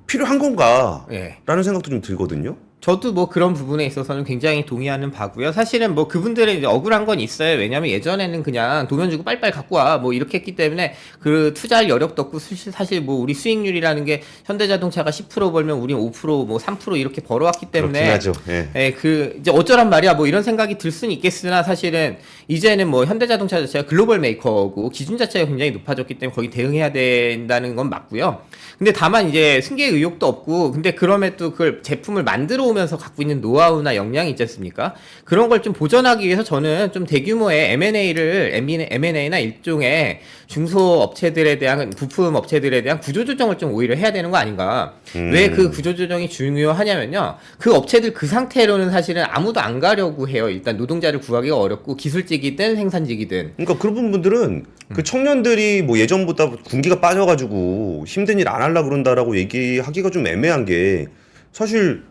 필요한 건가? 예. 라는 생각도 좀 들거든요. 저도 뭐 그런 부분에 있어서는 굉장히 동의하는 바고요. 사실은 뭐 그분들의 이제 억울한 건 있어요. 왜냐면 예전에는 그냥 도면 주고 빨리빨리 갖고 와 뭐 이렇게 했기 때문에 그 투자할 여력도 없고 사실 뭐 우리 수익률이라는 게 현대자동차가 10% 벌면 우린 5%뭐 3% 이렇게 벌어왔기 때문에 그렇긴 하죠. 예. 예, 그 이제 어쩌란 말이야 뭐 이런 생각이 들 수는 있겠으나 사실은 이제는 뭐 현대자동차 자체가 글로벌 메이커고 기준 자체가 굉장히 높아졌기 때문에 거기 대응해야 된다는 건 맞고요. 근데 다만 이제 승계 의욕도 없고 근데 그럼에도 그걸 제품을 만들어 오면서 갖고 있는 노하우나 역량이 있지 않습니까? 그런 걸 좀 보전하기 위해서 저는 좀 대규모의 M&A나 일종의 중소업체들에 대한 부품 업체들에 대한 구조조정을 좀 오히려 해야 되는 거 아닌가? 왜 그 구조조정이 중요하냐면요. 그 업체들 그 상태로는 사실은 아무도 안 가려고 해요. 일단 노동자를 구하기가 어렵고 기술직이든 생산직이든. 그러니까 그런 분들은 그 청년들이 뭐 예전보다 군기가 빠져가지고 힘든 일 안 하려고 그런다라고 얘기하기가 좀 애매한 게 사실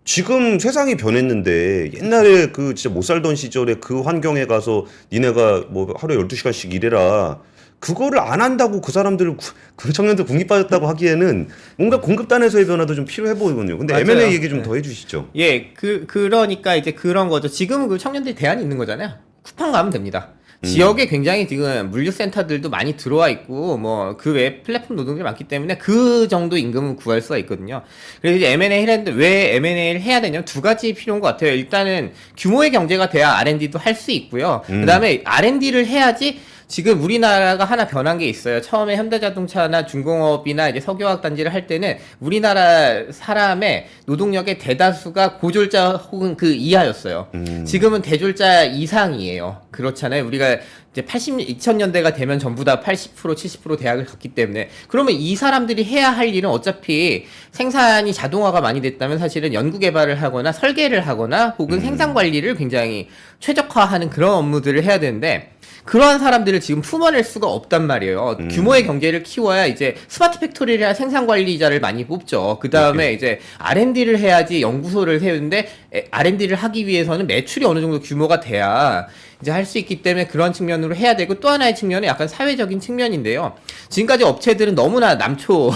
지금 세상이 변했는데 옛날에 그 진짜 못 살던 시절에 그 환경에 가서 니네가 뭐 하루에 12시간씩 일해라. 그거를 안 한다고 그 사람들, 그 청년들 군기 빠졌다고 하기에는 뭔가 공급단에서의 변화도 좀 필요해 보이거든요. 근데 맞아요. M&A 얘기 좀 더 해주시죠. 예, 그러니까 이제 그런 거죠. 지금은 그 청년들이 대안이 있는 거잖아요. 쿠팡 가면 됩니다. 지역에 굉장히 지금 물류센터들도 많이 들어와 있고 뭐 그 외에 플랫폼 노동자들이 많기 때문에 그 정도 임금은 구할 수가 있거든요. 그래서 이제 M&A를 했는데 왜 M&A를 해야 되냐면 두 가지 필요한 것 같아요. 일단은 규모의 경제가 돼야 R&D도 할 수 있고요. 그다음에 R&D를 해야지 지금 우리나라가 하나 변한 게 있어요. 처음에 현대자동차나 중공업이나 이제 석유화학 단지를 할 때는 우리나라 사람의 노동력의 대다수가 고졸자 혹은 그 이하였어요. 지금은 대졸자 이상이에요. 그렇잖아요. 우리가 이제 2000년대가 되면 전부 다 80%, 70% 대학을 갔기 때문에 그러면 이 사람들이 해야 할 일은 어차피 생산이 자동화가 많이 됐다면 사실은 연구개발을 하거나 설계를 하거나 혹은 생산 관리를 굉장히 최적화하는 그런 업무들을 해야 되는데 그러한 사람들을 지금 품어낼 수가 없단 말이에요. 규모의 경제를 키워야 이제 스마트 팩토리를 해야 생산 관리자를 많이 뽑죠. 그 다음에 이제 R&D를 해야지 연구소를 세우는데 R&D를 하기 위해서는 매출이 어느 정도 규모가 돼야 이제 할 수 있기 때문에 그런 측면으로 해야 되고 또 하나의 측면은 약간 사회적인 측면인데요. 지금까지 업체들은 너무나 남초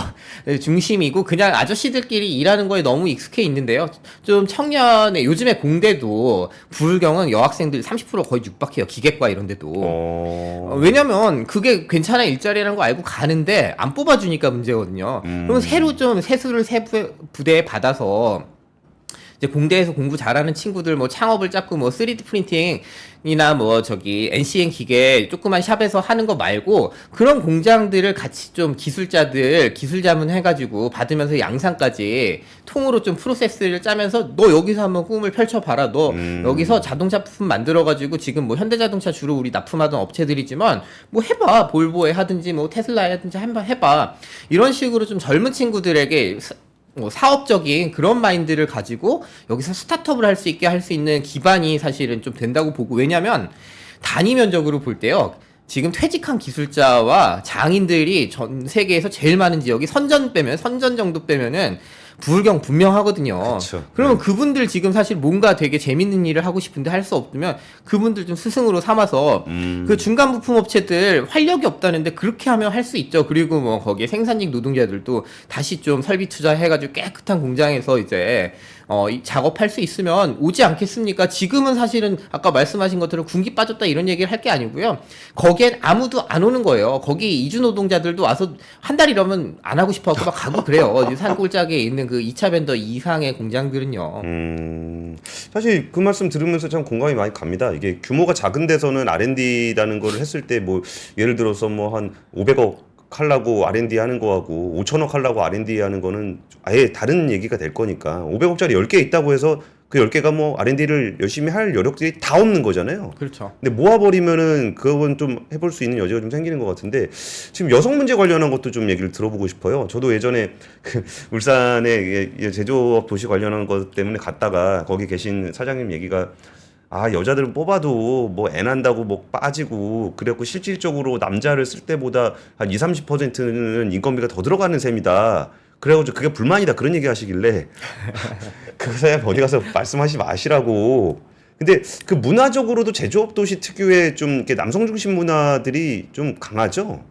중심이고 그냥 아저씨들끼리 일하는 거에 너무 익숙해 있는데요. 좀 청년의 요즘에 공대도 부울경은 여학생들 30% 거의 육박해요. 기계과 이런 데도. 왜냐면 그게 괜찮아 일자리라는 거 알고 가는데 안 뽑아주니까 문제거든요. 그러면 새로 좀 세수를 새 부대에 받아서 이제 공대에서 공부 잘하는 친구들 뭐 창업을 잡고 뭐 3D 프린팅이나 뭐 저기 NCN 기계 조그만 샵에서 하는 거 말고 그런 공장들을 같이 좀 기술자들 기술 자문 해가지고 받으면서 양산까지 통으로 좀 프로세스를 짜면서 너 여기서 한번 꿈을 펼쳐봐라. 너 여기서 자동차 부품 만들어가지고 지금 뭐 현대자동차 주로 우리 납품하던 업체들이지만 뭐 해봐. 볼보에 하든지 뭐 테슬라에 하든지 한번 해봐. 이런 식으로 좀 젊은 친구들에게 뭐 사업적인 그런 마인드를 가지고 여기서 스타트업을 할 수 있게 할 수 있는 기반이 사실은 좀 된다고 보고 왜냐면 단위 면적으로 볼 때요. 지금 퇴직한 기술자와 장인들이 전 세계에서 제일 많은 지역이 선전 정도 빼면은 부울경 분명하거든요. 그쵸. 그러면 그분들 지금 사실 뭔가 되게 재밌는 일을 하고 싶은데 할 수 없으면 그분들 좀 스승으로 삼아서 그 중간 부품 업체들 활력이 없다는데 그렇게 하면 할 수 있죠. 그리고 뭐 거기에 생산직 노동자들도 다시 좀 설비 투자해가지고 깨끗한 공장에서 이제 이 작업할 수 있으면 오지 않겠습니까? 지금은 사실은 아까 말씀하신 것처럼 군기 빠졌다 이런 얘기를 할 게 아니고요. 거기엔 아무도 안 오는 거예요. 거기 이주 노동자들도 와서 한 달 이러면 안 하고 싶어 하고 막 가고 그래요. 산골짜기에 있는 그 2차 밴더 이상의 공장들은요. 사실 그 말씀 들으면서 참 공감이 많이 갑니다. 이게 규모가 작은 데서는 R&D라는 거를 했을 때 뭐 예를 들어서 뭐 한 500억 하려고 R&D 하는 거하고 5천억 하려고 R&D 하는 거는 아예 다른 얘기가 될 거니까 500억짜리 10개 있다고 해서 그 10개가 뭐 R&D를 열심히 할 여력들이 다 없는 거잖아요. 그렇죠. 근데 모아버리면은 그건 좀 해볼 수 있는 여지가 좀 생기는 것 같은데 지금 여성 문제 관련한 것도 좀 얘기를 들어보고 싶어요. 저도 예전에 그 울산에 제조업 도시 관련한 것 때문에 갔다가 거기 계신 사장님 얘기가 여자들은 뽑아도 뭐 애 난다고 뭐 빠지고 그래갖고 실질적으로 남자를 쓸 때보다 한 20-30%는 인건비가 더 들어가는 셈이다. 그래가지고 그게 불만이다 그런 얘기 하시길래 그새 어디 가서 말씀하지 마시라고. 근데 그 문화적으로도 제조업 도시 특유의 좀 이렇게 남성 중심 문화들이 좀 강하죠.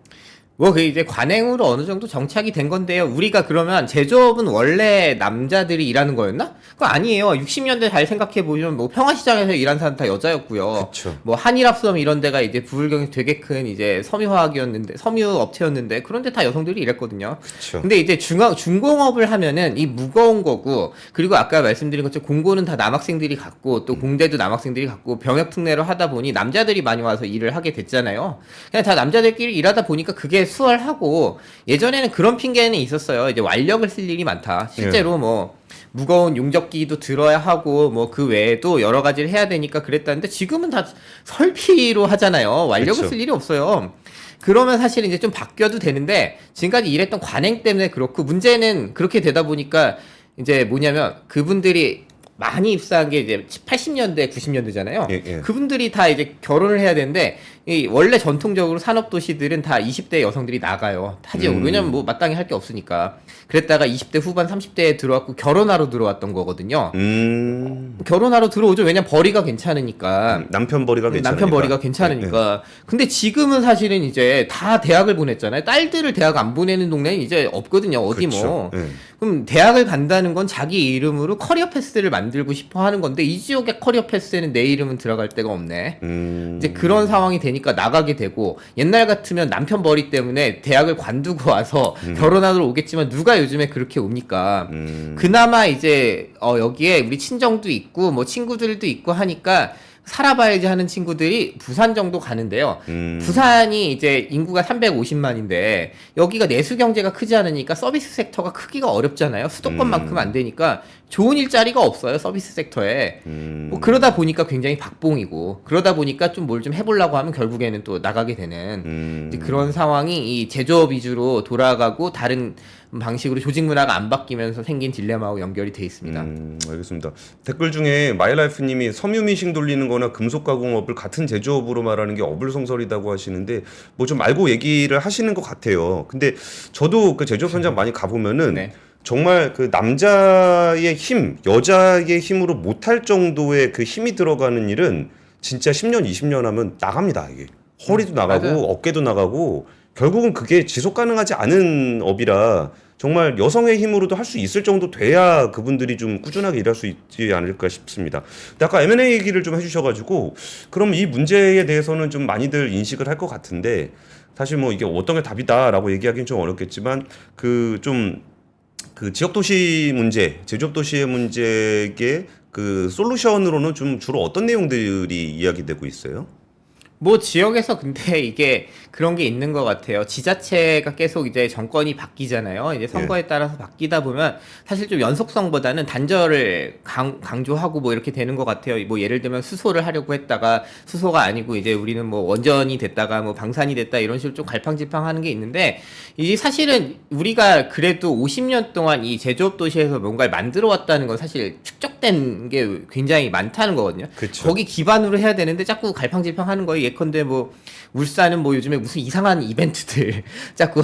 뭐 그 이제 관행으로 어느 정도 정착이 된 건데요. 우리가 그러면 제조업은 원래 남자들이 일하는 거였나? 그거 아니에요. 60년대 잘 생각해 보시면 뭐 평화시장에서 일한 사람 다 여자였고요. 그쵸. 뭐 한일합섬 이런 데가 이제 부울경이 되게 큰 이제 섬유화학이었는데 섬유 업체였는데 그런데 다 여성들이 일했거든요. 그쵸. 근데 이제 중공업을 하면은 이 무거운 거고 그리고 아까 말씀드린 것처럼 공고는 다 남학생들이 갖고 또 공대도 남학생들이 갖고 병역 특례로 하다 보니 남자들이 많이 와서 일을 하게 됐잖아요. 그냥 다 남자들끼리 일하다 보니까 그게 수월하고 예전에는 그런 핑계는 있었어요. 이제 완력을 쓸 일이 많다. 실제로 뭐 무거운 용접기도 들어야 하고 뭐 그 외에도 여러 가지를 해야 되니까 그랬다는데 지금은 다 설비로 하잖아요. 완력을 그쵸. 쓸 일이 없어요. 그러면 사실 이제 좀 바뀌어도 되는데 지금까지 일했던 관행 때문에 그렇고 문제는 그렇게 되다 보니까 이제 뭐냐면 그분들이 많이 입사한 게 이제 80년대, 90년대잖아요. 예. 그분들이 다 이제 결혼을 해야 되는데 이 원래 전통적으로 산업 도시들은 다 20대 여성들이 나가요. 타지요. 왜냐면 뭐 마땅히 할 게 없으니까. 그랬다가 20대 후반, 30대에 들어왔고 결혼하러 들어왔던 거거든요. 결혼하러 들어오죠. 왜냐면 벌이가 괜찮으니까. 남편 벌이가 괜찮으니까. 남편 벌이가 괜찮으니까. 근데 지금은 사실은 이제 다 대학을 보냈잖아요. 딸들을 대학 안 보내는 동네는 이제 없거든요. 어디 뭐. 그쵸. 그럼 대학을 간다는 건 자기 이름으로 커리어 패스를 만들고 싶어 하는 건데 이 지역의 커리어 패스에는 내 이름은 들어갈 데가 없네. 이제 그런 상황이 되니까 나가게 되고 옛날 같으면 남편 벌이 때문에 대학을 관두고 와서 결혼하러 오겠지만 누가 요즘에 그렇게 옵니까? 그나마 이제 여기에 우리 친정도 있고 뭐 친구들도 있고 하니까 살아봐야지 하는 친구들이 부산 정도 가는데요. 부산이 이제 인구가 350만인데 여기가 내수 경제가 크지 않으니까 서비스 섹터가 크기가 어렵잖아요. 수도권만큼 안 되니까 좋은 일자리가 없어요. 서비스 섹터에. 뭐 그러다 보니까 굉장히 박봉이고 그러다 보니까 좀 뭘 좀 해보려고 하면 결국에는 또 나가게 되는 이제 그런 상황이 이 제조업 위주로 돌아가고 다른 방식으로 조직 문화가 안 바뀌면서 생긴 딜레마하고 연결이 돼 있습니다. 알겠습니다. 댓글 중에 마이라이프님이 섬유 미싱 돌리는 거나 금속 가공업을 같은 제조업으로 말하는 게 어불성설이라고 하시는데 뭐 좀 알고 얘기를 하시는 것 같아요. 근데 저도 그 제조업 현장 많이 가보면은 네. 정말 그 남자의 힘, 여자의 힘으로 못할 정도의 그 힘이 들어가는 일은 진짜 10년, 20년 하면 나갑니다. 이게 허리도 나가고 맞아요. 어깨도 나가고 결국은 그게 지속 가능하지 않은 업이라 정말 여성의 힘으로도 할 수 있을 정도 돼야 그분들이 좀 꾸준하게 일할 수 있지 않을까 싶습니다. 근데 아까 M&A 얘기를 좀 해주셔가지고 그럼 이 문제에 대해서는 좀 많이들 인식을 할 것 같은데 사실 뭐 이게 어떤 게 답이다라고 얘기하기는 좀 어렵겠지만 그 지역 도시 문제, 제조업 도시의 문제에 그 솔루션으로는 좀 주로 어떤 내용들이 이야기되고 있어요? 뭐 지역에서 근데 이게 그런 게 있는 것 같아요. 지자체가 계속 이제 정권이 바뀌잖아요. 이제 선거에 따라서 바뀌다 보면 사실 좀 연속성보다는 단절을 강조하고 뭐 이렇게 되는 것 같아요. 뭐 예를 들면 수소를 하려고 했다가 수소가 아니고 이제 우리는 뭐 원전이 됐다가 뭐 방산이 됐다 이런 식으로 좀 갈팡질팡하는 게 있는데 이게 사실은 우리가 그래도 50년 동안 이 제조업 도시에서 뭔가를 만들어 왔다는 건 사실 축적된 게 굉장히 많다는 거거든요. 그쵸. 거기 기반으로 해야 되는데 자꾸 갈팡질팡하는 거예요. 예컨대 뭐 울산은 뭐 요즘에 무슨 이상한 이벤트들 자꾸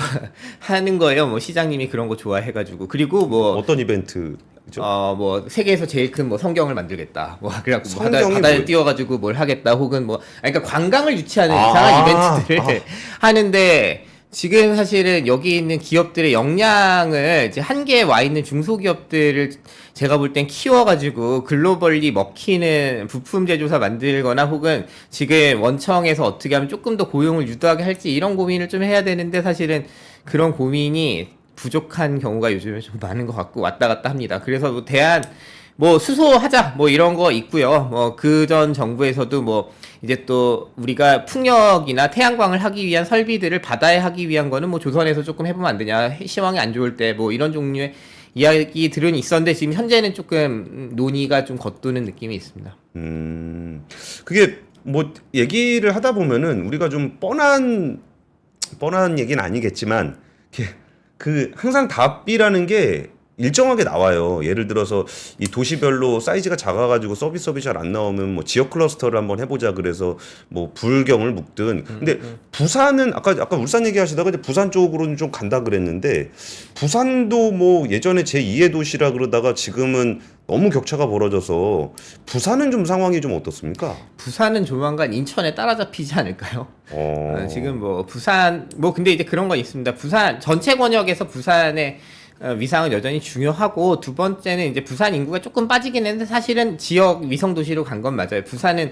하는 거예요. 뭐 시장님이 그런 거 좋아해가지고 그리고 뭐 어떤 이벤트? 뭐 세계에서 제일 큰 뭐 성경을 만들겠다. 뭐 그래갖고 뭐 성경이 바다에 뭐... 띄워가지고 뭘 하겠다. 혹은 뭐 그러니까 관광을 유치하는 이상한 이벤트들을 하는데. 지금 사실은 여기 있는 기업들의 역량을 이제 한계에 와 있는 중소기업들을 제가 볼 땐 키워가지고 글로벌리 먹히는 부품 제조사 만들거나 혹은 지금 원청에서 어떻게 하면 조금 더 고용을 유도하게 할지 이런 고민을 좀 해야 되는데 사실은 그런 고민이 부족한 경우가 요즘에 좀 많은 것 같고 왔다 갔다 합니다. 그래서 뭐 수소하자 뭐 이런 거 있고요. 뭐 그전 정부에서도 뭐 이제 또 우리가 풍력이나 태양광을 하기 위한 설비들을 바다에 하기 위한 거는 뭐 조선에서 조금 해보면 안 되냐, 시황이 안 좋을 때 뭐 이런 종류의 이야기들은 있었는데 지금 현재는 조금 논의가 좀 겉도는 느낌이 있습니다. 그게 뭐 얘기를 하다 보면은 우리가 좀 뻔한 얘기는 아니겠지만 그 항상 답이라는 게 일정하게 나와요. 예를 들어서 이 도시별로 사이즈가 작아가지고 서비스업이 잘 안 나오면 뭐 지역 클러스터를 한번 해보자 그래서 뭐 불경을 묶든. 근데 부산은 아까 울산 얘기하시다가 이제 부산 쪽으로는 좀 간다 그랬는데 부산도 뭐 예전에 제2의 도시라 그러다가 지금은 너무 격차가 벌어져서 부산은 좀 상황이 좀 어떻습니까? 부산은 조만간 인천에 따라잡히지 않을까요? 지금 뭐 부산 뭐 근데 이제 그런 건 있습니다. 부산 전체 권역에서 부산의 위상은 여전히 중요하고 두 번째는 이제 부산 인구가 조금 빠지긴 했는데 사실은 지역 위성 도시로 간 건 맞아요. 부산은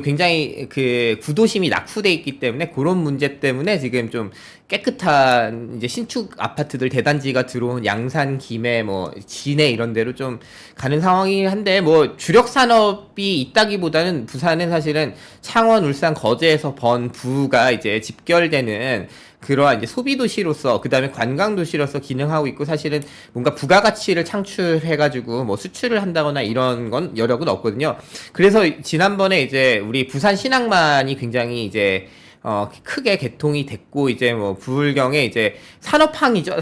굉장히 그 구도심이 낙후돼 있기 때문에 그런 문제 때문에 지금 좀 깨끗한 이제 신축 아파트들 대단지가 들어온 양산, 김해, 뭐 진해 이런 데로 좀 가는 상황이긴 한데 뭐 주력 산업이 있다기보다는 부산은 사실은 창원, 울산, 거제에서 번 부가 이제 집결되는 그러한 이제 소비 도시로서 그다음에 관광 도시로서 기능하고 있고 사실은 뭔가 부가가치를 창출해가지고 뭐 수출을 한다거나 이런 건 여력은 없거든요. 그래서 지난번에 이제 우리 부산 신항만이 굉장히 이제 크게 개통이 됐고 이제 뭐 부울경에 이제 산업항이죠.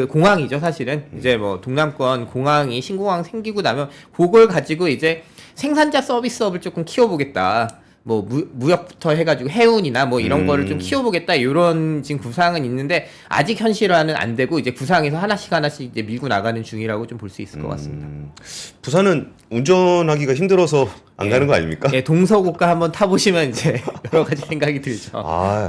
공항이죠, 사실은. 이제 뭐 동남권 공항이 신공항 생기고 나면 그걸 가지고 이제 생산자 서비스업을 조금 키워보겠다. 뭐 무역부터 해가지고 해운이나 뭐 이런 거를 좀 키워보겠다 이런 지금 구상은 있는데 아직 현실화는 안 되고 이제 구상에서 하나씩 이제 밀고 나가는 중이라고 좀 볼 수 있을 것 같습니다. 부산은 운전하기가 힘들어서 안 가는 거 아닙니까? 예, 동서고가 한번 타보시면 이제 여러 가지 생각이 들죠.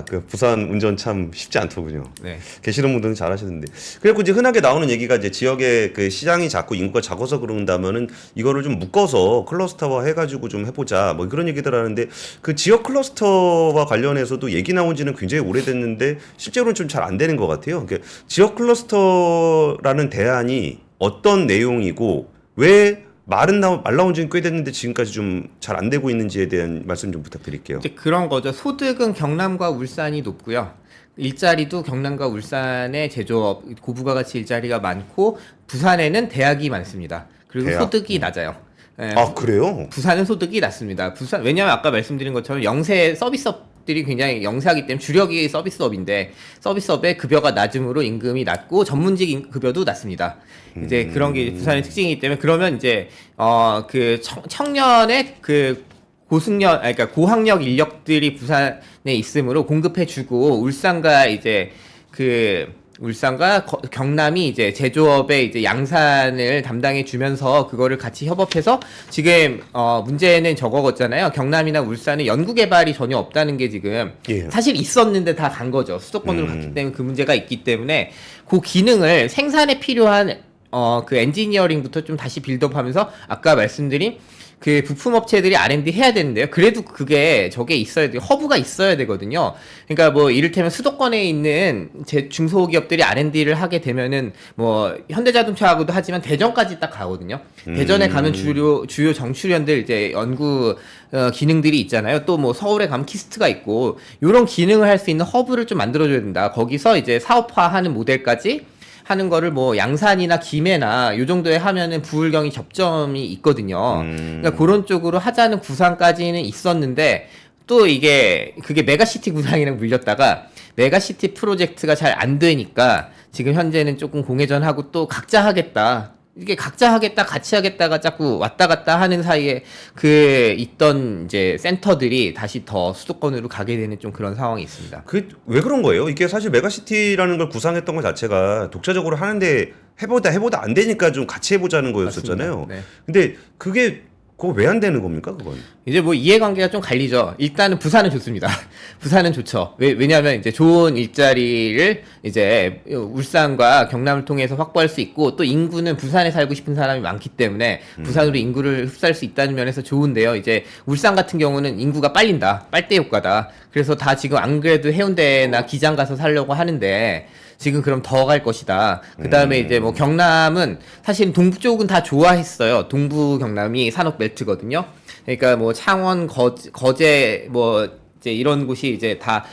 그 부산 운전 참 쉽지 않더군요. 네. 계시는 분들은 잘 하시는데. 그래갖고 이제 흔하게 나오는 얘기가 이제 지역의 그 시장이 작고 인구가 작아서 그런다면은 이거를 좀 묶어서 클러스터화 해가지고 좀 해보자. 뭐 그런 얘기들 하는데 그 지역 클러스터와 관련해서도 얘기 나온 지는 굉장히 오래됐는데 실제로는 좀 잘 안 되는 것 같아요. 그러니까 지역 클러스터라는 대안이 어떤 내용이고 왜 말 나온 지는 꽤 됐는데 지금까지 좀 잘 안 되고 있는지에 대한 말씀 좀 부탁드릴게요. 이제 그런 거죠. 소득은 경남과 울산이 높고요. 일자리도 경남과 울산의 제조업, 고부가가치 일자리가 많고 부산에는 대학이 많습니다. 그리고 대학? 소득이 낮아요. 예, 그래요? 부산은 소득이 낮습니다. 왜냐하면 아까 말씀드린 것처럼 영세 서비스업들이 굉장히 영세하기 때문에 주력이 서비스업인데 서비스업의 급여가 낮음으로 임금이 낮고 전문직 급여도 낮습니다. 이제 그런 게 부산의 특징이기 때문에 그러면 이제 그 청년의 그 그러니까 고학력 인력들이 부산에 있으므로 공급해주고 울산과 경남이 이제 제조업의 이제 양산을 담당해 주면서 그거를 같이 협업해서 지금 문제는 저거였잖아요. 경남이나 울산은 연구개발이 전혀 없다는 게 지금 사실 있었는데 다 간 거죠. 수도권으로 갔기 때문에 그 문제가 있기 때문에 그 기능을 생산에 필요한 그 엔지니어링부터 좀 다시 빌드업하면서 아까 말씀드린 그 부품 업체들이 R&D 해야 되는데요. 그래도 저게 있어야 돼요. 허브가 있어야 되거든요. 그러니까 뭐 이를테면 수도권에 있는 중소기업들이 R&D를 하게 되면은 뭐 현대자동차하고도 하지만 대전까지 딱 가거든요. 대전에 가면 주요 정출현들 이제 연구 기능들이 있잖아요. 또 뭐 서울에 가면 키스트가 있고 요런 기능을 할 수 있는 허브를 좀 만들어줘야 된다. 거기서 이제 사업화하는 모델까지 하는 거를 뭐 양산이나 김해나 요 정도에 하면은 부울경이 접점이 있거든요. 그러니까 그런 쪽으로 하자는 구상까지는 있었는데 또 그게 메가시티 구상이랑 물렸다가 메가시티 프로젝트가 잘 안 되니까 지금 현재는 조금 공회전하고 또 각자 하겠다. 이게 각자 하겠다, 같이 하겠다가 자꾸 왔다 갔다 하는 사이에 있던 이제 센터들이 다시 더 수도권으로 가게 되는 좀 그런 상황이 있습니다. 왜 그런 거예요? 이게 사실 메가시티라는 걸 구상했던 것 자체가 독자적으로 하는데 해보다 안 되니까 좀 같이 해보자는 거였었잖아요. 네. 근데 그게 그거 왜 안 되는 겁니까, 그건? 이제 뭐 이해관계가 좀 갈리죠. 일단은 부산은 좋습니다. 부산은 좋죠. 왜냐하면 이제 좋은 일자리를 이제 울산과 경남을 통해서 확보할 수 있고 또 인구는 부산에 살고 싶은 사람이 많기 때문에 부산으로 인구를 흡수할 수 있다는 면에서 좋은데요. 이제 울산 같은 경우는 인구가 빨린다. 빨대 효과다. 그래서 다 지금 안 그래도 해운대나 기장 가서 살려고 하는데 지금 그럼 더 갈 것이다. 그 다음에 이제 뭐 경남은 사실 동부 쪽은 다 좋아했어요. 동부 경남이 산업벨트거든요. 그러니까 뭐 창원, 거제 뭐 이제 이런 곳이 이제 다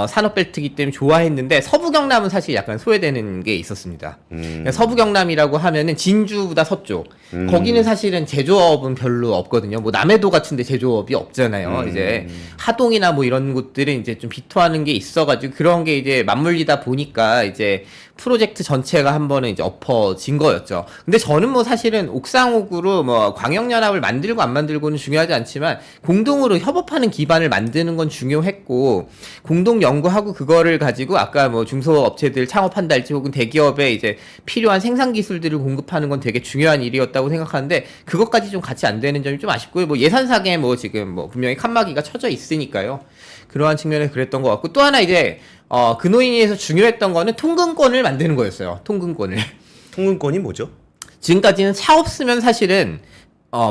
산업벨트이기 때문에 좋아했는데 서부 경남은 사실 약간 소외되는 게 있었습니다. 그러니까 서부 경남이라고 하면은 진주보다 서쪽. 거기는 사실은 제조업은 별로 없거든요. 뭐 남해도 같은데 제조업이 없잖아요. 이제 하동이나 뭐 이런 곳들은 이제 좀 비토하는 게 있어가지고 그런 게 이제 맞물리다 보니까 이제 프로젝트 전체가 한 번은 이제 엎어진 거였죠. 근데 저는 뭐 사실은 옥상옥으로 뭐 광역연합을 만들고 안 만들고는 중요하지 않지만 공동으로 협업하는 기반을 만드는 건 중요했고 공동 연구하고 그거를 가지고 아까 뭐 중소업체들 창업한달지 혹은 대기업에 이제 필요한 생산 기술들을 공급하는 건 되게 중요한 일이었다고 생각하는데 그것까지 좀 같이 안 되는 점이 좀 아쉽고요. 뭐 예산상에 뭐 지금 뭐 분명히 칸막이가 쳐져 있으니까요. 그러한 측면에서 그랬던 것 같고 또 하나 이제 근호인에서 중요했던 거는 통근권을 만드는 거였어요. 통근권을. 통근권이 뭐죠? 지금까지는 차 없으면 사실은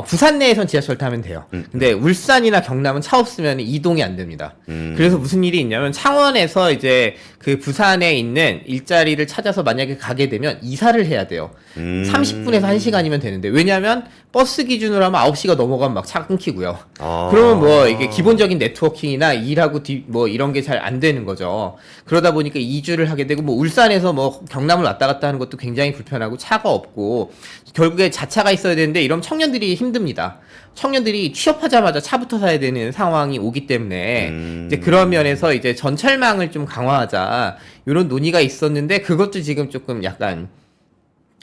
부산 내에선 지하철 타면 돼요. 근데 울산이나 경남은 차 없으면 이동이 안 됩니다. 그래서 무슨 일이 있냐면 창원에서 이제 그 부산에 있는 일자리를 찾아서 만약에 가게 되면 이사를 해야 돼요. 30분에서 1시간이면 되는데 왜냐하면 버스 기준으로 하면 9시가 넘어가면 막 차 끊기고요. 그러면 뭐 이게 기본적인 네트워킹이나 일하고 뭐 이런 게 잘 안 되는 거죠. 그러다 보니까 이주를 하게 되고 뭐 울산에서 뭐 경남을 왔다 갔다 하는 것도 굉장히 불편하고 차가 없고 결국에 자차가 있어야 되는데 이런 청년들이 힘듭니다. 청년들이 취업하자마자 차부터 사야 되는 상황이 오기 때문에 이제 그런 면에서 이제 전철망을 좀 강화하자 이런 논의가 있었는데 그것도 지금 조금 약간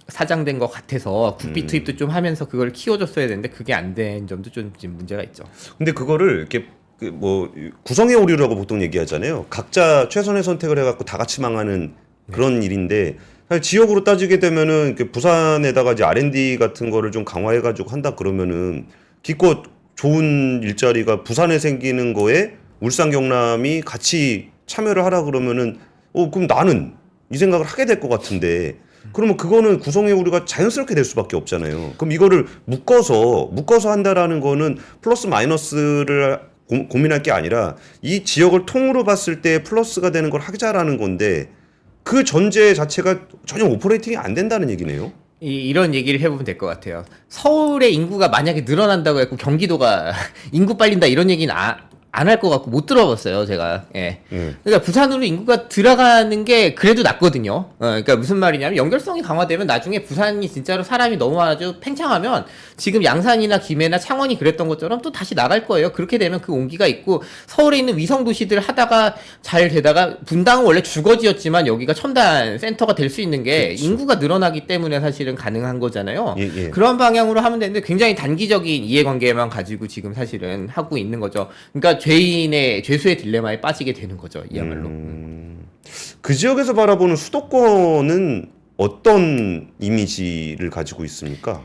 사장된 것 같아서 국비 투입도 좀 하면서 그걸 키워줬어야 되는데 그게 안 된 점도 좀 지금 문제가 있죠. 근데 그거를 이렇게 뭐 구성의 오류라고 보통 얘기하잖아요. 각자 최선의 선택을 해갖고 다 같이 망하는 그런 일인데 사실 지역으로 따지게 되면은 이렇게 부산에다가 이제 R&D 같은 거를 좀 강화해가지고 한다 그러면은 기껏 좋은 일자리가 부산에 생기는 거에 울산 경남이 같이 참여를 하라 그러면은 그럼 나는 이 생각을 하게 될 것 같은데 그러면 그거는 구성의 오류가 자연스럽게 될 수밖에 없잖아요. 그럼 이거를 묶어서 한다라는 거는 플러스 마이너스를 고민할 게 아니라 이 지역을 통으로 봤을 때 플러스가 되는 걸 하자라는 건데 그 전제 자체가 전혀 오퍼레이팅이 안 된다는 얘기네요. 이런 얘기를 해보면 될 것 같아요. 서울의 인구가 만약에 늘어난다고 해서 경기도가 인구 빨린다 이런 얘기는 안 할 것 같고 못 들어봤어요, 제가. 예. 그러니까 부산으로 인구가 들어가는 게 그래도 낫거든요. 그러니까 무슨 말이냐면 연결성이 강화되면 나중에 부산이 진짜로 사람이 너무 아주 팽창하면 지금 양산이나 김해나 창원이 그랬던 것처럼 또 다시 나갈 거예요. 그렇게 되면 그 온기가 있고 서울에 있는 위성 도시들 하다가 잘 되다가 분당은 원래 주거지였지만 여기가 첨단 센터가 될 수 있는 게 그렇죠. 인구가 늘어나기 때문에 사실은 가능한 거잖아요. 예. 그런 방향으로 하면 되는데 굉장히 단기적인 이해관계만 가지고 지금 사실은 하고 있는 거죠. 그러니까 죄수의 딜레마에 빠지게 되는 거죠. 이야말로. 그 지역에서 바라보는 수도권은 어떤 이미지를 가지고 있습니까?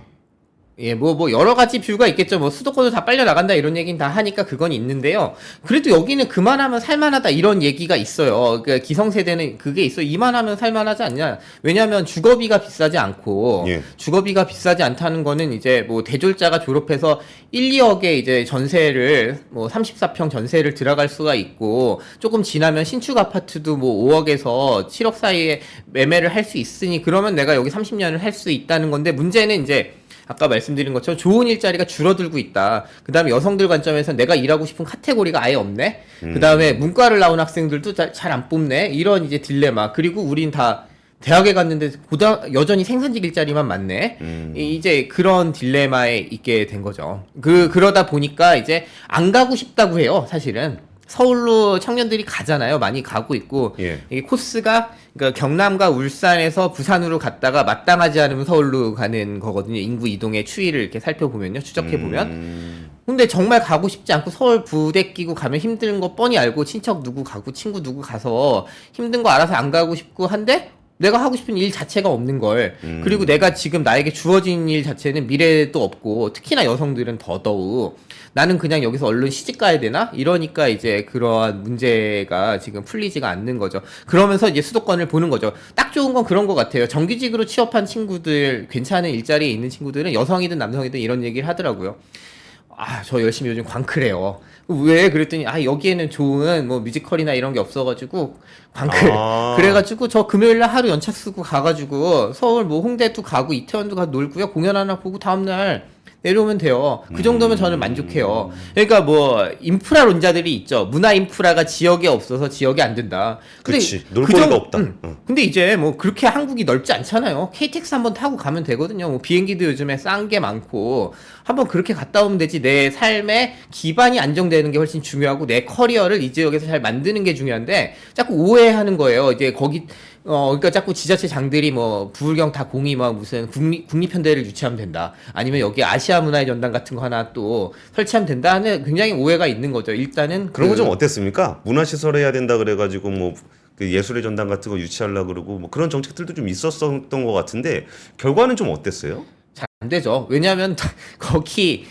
예, 뭐 여러 가지 뷰가 있겠죠. 뭐 수도권도 다 빨려 나간다 이런 얘기는 다 하니까 그건 있는데요. 그래도 여기는 그만하면 살만하다 이런 얘기가 있어요. 그러니까 기성세대는 그게 있어요. 이만하면 살만하지 않냐. 왜냐하면 주거비가 비싸지 않고 주거비가 비싸지 않다는 거는 이제 뭐 대졸자가 졸업해서 1, 2억에 이제 전세를 뭐 34평 전세를 들어갈 수가 있고 조금 지나면 신축 아파트도 뭐 5억에서 7억 사이에 매매를 할 수 있으니 그러면 내가 여기 30년을 할 수 있다는 건데 문제는 이제 아까 말씀드린 것처럼 좋은 일자리가 줄어들고 있다. 그 다음에 여성들 관점에서 내가 일하고 싶은 카테고리가 아예 없네. 그 다음에 문과를 나온 학생들도 잘 안 뽑네. 이런 이제 딜레마. 그리고 우린 다 대학에 갔는데 여전히 생산직 일자리만 많네. 이제 그런 딜레마에 있게 된 거죠. 그러다 보니까 이제 안 가고 싶다고 해요. 사실은. 서울로 청년들이 가잖아요. 많이 가고 있고 이게 코스가 그러니까 경남과 울산에서 부산으로 갔다가 마땅하지 않으면 서울로 가는 거거든요. 인구 이동의 추이를 이렇게 살펴보면요. 추적해보면. 근데 정말 가고 싶지 않고 서울 부대 끼고 가면 힘든 거 뻔히 알고 친척 누구 가고 친구 누구 가서 힘든 거 알아서 안 가고 싶고 한데 내가 하고 싶은 일 자체가 없는 걸. 그리고 내가 지금 나에게 주어진 일 자체는 미래도 없고, 특히나 여성들은 더더욱 나는 그냥 여기서 얼른 시집 가야 되나? 이러니까 이제 그러한 문제가 지금 풀리지가 않는 거죠. 그러면서 이제 수도권을 보는 거죠. 딱 좋은 건 그런 것 같아요. 정규직으로 취업한 친구들, 괜찮은 일자리에 있는 친구들은 여성이든 남성이든 이런 얘기를 하더라고요. 아, 저 열심히 요즘 광클해요. 왜? 그랬더니, 아, 여기에는 좋은 뭐 뮤지컬이나 이런 게 없어가지고, 광클. 그래가지고 저 금요일날 하루 연차 쓰고 가가지고, 서울 뭐 홍대도 가고 이태원도 가고 놀고요. 공연 하나 보고 다음날 내려오면 돼요. 그 정도면 저는 만족해요. 그러니까 뭐 인프라론자들이 있죠. 문화 인프라가 지역에 없어서 지역이 안 된다. 그렇지. 놀거리가 없다. 근데 이제 뭐 그렇게 한국이 넓지 않잖아요. KTX 한번 타고 가면 되거든요. 뭐 비행기도 요즘에 싼 게 많고 한번 그렇게 갔다 오면 되지. 내 삶의 기반이 안정되는 게 훨씬 중요하고 내 커리어를 이 지역에서 잘 만드는 게 중요한데 자꾸 오해하는 거예요. 이제 거기 그러니까 자꾸 지자체장들이 뭐 부울경 다 공이 막 무슨 국립현대를 유치하면 된다. 아니면 여기 아시아 문화의 전당 같은 거 하나 또 설치하면 된다 하는 굉장히 오해가 있는 거죠. 일단은 그런 거 좀 어땠습니까? 문화시설 해야 된다 그래가지고 뭐 그 예술의 전당 같은 거 유치하려고 그러고 뭐 그런 정책들도 좀 있었던 것 같은데 결과는 좀 어땠어요? 잘 안 되죠. 왜냐하면 거기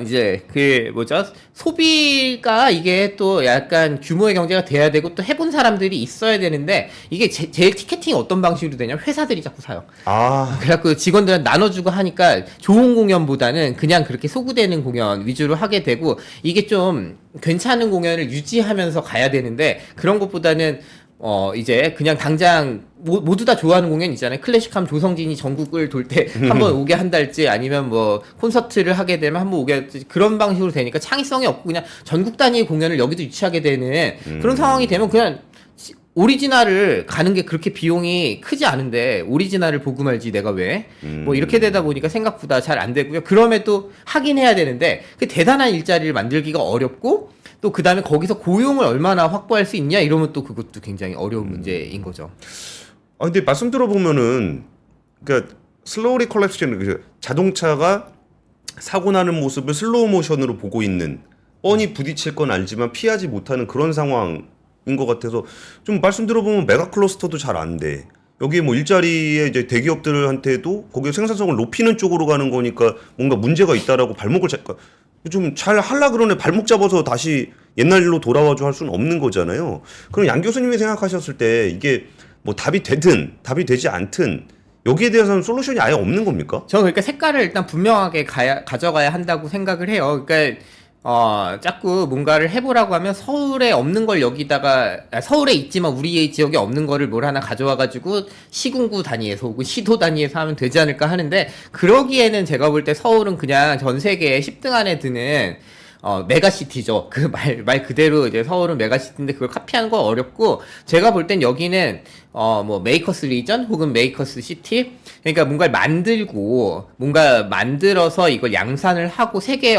이제 그 뭐죠 소비가 이게 또 약간 규모의 경제가 돼야 되고 또 해본 사람들이 있어야 되는데 이게 제일 티켓팅이 어떤 방식으로 되냐면 회사들이 자꾸 사요. 아, 그래갖고 직원들은 나눠주고 하니까 좋은 공연보다는 그냥 그렇게 소구되는 공연 위주로 하게 되고 이게 좀 괜찮은 공연을 유지하면서 가야 되는데 그런 것보다는 이제 그냥 당장 모두 다 좋아하는 공연 있잖아요. 클래식하면 조성진이 전국을 돌 때 한번 오게 한달지 아니면 뭐 콘서트를 하게 되면 한번 오게 할지 그런 방식으로 되니까 창의성이 없고 그냥 전국 단위의 공연을 여기도 유치하게 되는 그런 상황이 되면 그냥 오리지널을 가는 게 그렇게 비용이 크지 않은데 오리지널을 보고 말지 내가 왜? 뭐 이렇게 되다 보니까 생각보다 잘 안 되고요. 그럼에도 하긴 해야 되는데 그 대단한 일자리를 만들기가 어렵고 또 그 다음에 거기서 고용을 얼마나 확보할 수 있냐 이러면 또 그것도 굉장히 어려운 문제인 거죠. 아 근데 말씀 들어보면은 그러니까 슬로우리 콜랩션 그 자동차가 사고 나는 모습을 슬로우 모션으로 보고 있는 뻔히 부딪힐 건 알지만 피하지 못하는 그런 상황인 것 같아서 좀 말씀 들어보면 메가 클러스터도 잘 안 돼. 여기 뭐 일자리에 이제 대기업들한테도 거기에 생산성을 높이는 쪽으로 가는 거니까 뭔가 문제가 있다라고 발목을 좀 잘 하려 그러네 발목 잡아서 다시 옛날로 돌아와줘 할 수는 없는 거잖아요. 그럼 양 교수님이 생각하셨을 때 이게 뭐 답이 되든 답이 되지 않든 여기에 대해서는 솔루션이 아예 없는 겁니까? 저는 그러니까 색깔을 일단 분명하게 가져가야 한다고 생각을 해요. 그러니까 자꾸 뭔가를 해보라고 하면 서울에 없는 걸 여기다가 서울에 있지만 우리의 지역에 없는 거를 뭘 하나 가져와가지고 시군구 단위에서 혹은 시도 단위에서 하면 되지 않을까 하는데 그러기에는 제가 볼 때 서울은 그냥 전 세계에 10등 안에 드는 메가시티죠. 그 말 그대로 이제 서울은 메가시티인데 그걸 카피하는 거 어렵고, 제가 볼 땐 여기는, 뭐, 메이커스 리전 혹은 메이커스 시티? 그러니까 뭔가를 만들고, 뭔가 만들어서 이걸 양산을 하고 세계,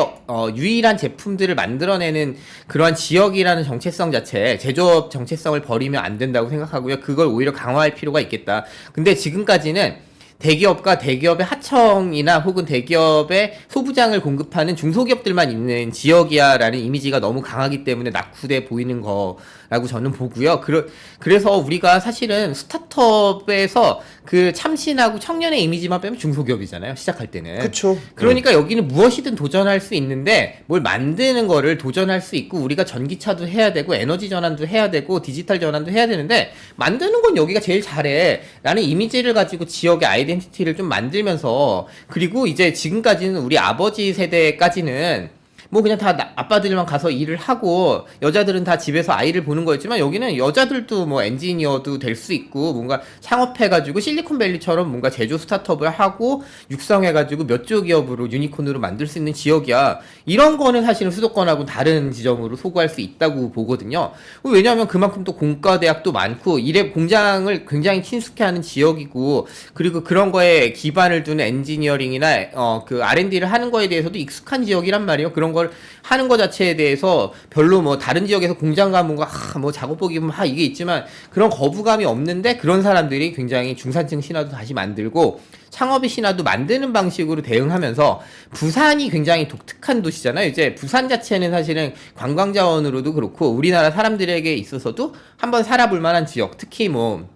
유일한 제품들을 만들어내는 그러한 지역이라는 정체성 자체, 제조업 정체성을 버리면 안 된다고 생각하고요. 그걸 오히려 강화할 필요가 있겠다. 근데 지금까지는 대기업과 대기업의 하청이나 혹은 대기업의 소부장을 공급하는 중소기업들만 있는 지역이야라는 이미지가 너무 강하기 때문에 낙후돼 보이는 거라고 저는 보고요. 그래서 우리가 사실은 스타트업에서 그 참신하고 청년의 이미지만 빼면 중소기업이잖아요. 시작할 때는. 그렇죠. 그러니까 여기는 무엇이든 도전할 수 있는데 뭘 만드는 거를 도전할 수 있고 우리가 전기차도 해야 되고 에너지 전환도 해야 되고 디지털 전환도 해야 되는데 만드는 건 여기가 제일 잘해 라는 이미지를 가지고 지역의 아이덴티티를 좀 만들면서, 그리고 이제 지금까지는 우리 아버지 세대까지는 뭐 그냥 다 아빠들만 가서 일을 하고 여자들은 다 집에서 아이를 보는 거였지만 여기는 여자들도 뭐 엔지니어도 될 수 있고 뭔가 창업해가지고 실리콘밸리처럼 뭔가 제조 스타트업을 하고 육성해가지고 몇 조 기업으로 유니콘으로 만들 수 있는 지역이야. 이런 거는 사실은 수도권하고 다른 지점으로 소구할 수 있다고 보거든요. 왜냐하면 그만큼 또 공과대학도 많고 일에 공장을 굉장히 친숙해하는 지역이고, 그리고 그런 거에 기반을 두는 엔지니어링이나 그 R&D를 하는 거에 대해서도 익숙한 지역이란 말이에요. 그런 걸 하는 것 자체에 대해서 별로 뭐 다른 지역에서 공장 가면 뭔가 뭐 작업복이 뭐 이게 있지만 그런 거부감이 없는데, 그런 사람들이 굉장히 중산층 신화도 다시 만들고 창업의 신화도 만드는 방식으로 대응하면서, 부산이 굉장히 독특한 도시잖아요. 이제 부산 자체는 사실은 관광 자원으로도 그렇고 우리나라 사람들에게 있어서도 한번 살아볼 만한 지역, 특히 뭐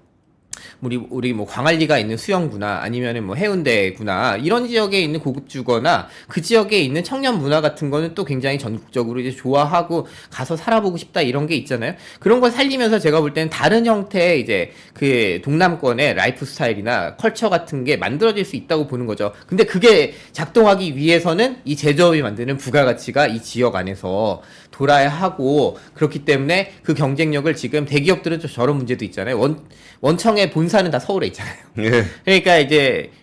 우리 뭐 광안리가 있는 수영구나 아니면은 뭐 해운대구나 이런 지역에 있는 고급주거나 그 지역에 있는 청년 문화 같은 거는 또 굉장히 전국적으로 이제 좋아하고 가서 살아보고 싶다 이런 게 있잖아요. 그런 걸 살리면서 제가 볼 때는 다른 형태의 이제 그 동남권의 라이프 스타일이나 컬처 같은 게 만들어질 수 있다고 보는 거죠. 근데 그게 작동하기 위해서는 이 제조업이 만드는 부가가치가 이 지역 안에서 돌아야 하고, 그렇기 때문에 그 경쟁력을 지금 대기업들은 좀 저런 문제도 있잖아요. 원청의 본사는 다 서울에 있잖아요. 예.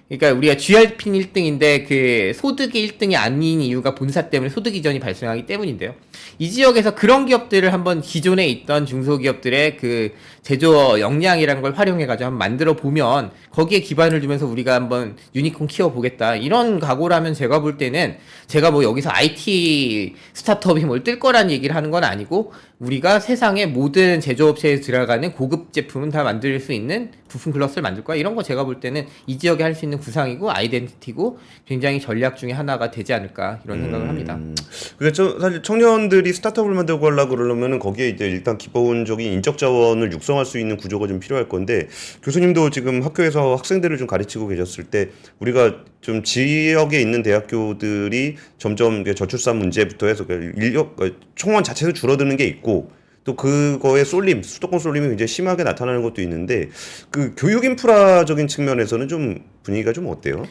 그러니까 우리가 GRP는 1등인데 그 소득이 1등이 아닌 이유가 본사 때문에 소득 이전이 발생하기 때문인데요. 이 지역에서 그런 기업들을 한번 기존에 있던 중소기업들의 그 제조 역량이라는 걸 활용해가지고 한번 만들어 보면 거기에 기반을 두면서 우리가 한번 유니콘 키워보겠다 이런 각오라면, 제가 볼 때는 제가 뭐 여기서 IT 스타트업이 뭘 뜰 거란 얘기를 하는 건 아니고, 우리가 세상의 모든 제조업체에 들어가는 고급 제품은 다 만들 수 있는 부품 클러스를 만들 거야. 이런 거 제가 볼 때는 이 지역에 할 수 있는 구상이고 아이덴티티고 굉장히 전략 중에 하나가 되지 않을까 이런 생각을 합니다. 그러니까 사실 청년들이 스타트업을 만들고 하려고 그러면은 거기에 이제 일단 기본적인 인적 자원을 육성할 수 있는 구조가 좀 필요할 건데, 교수님도 지금 학교에서 학생들을 좀 가르치고 계셨을 때 우리가 좀 지역에 있는 대학교들이 점점 저출산 문제부터 해서 인력 총원 자체도 줄어드는 게 있고, 또 그거의 쏠림, 수도권 쏠림이 굉장히 심하게 나타나는 것도 있는데, 그 교육 인프라적인 측면에서는 좀 분위기가 좀 어때요?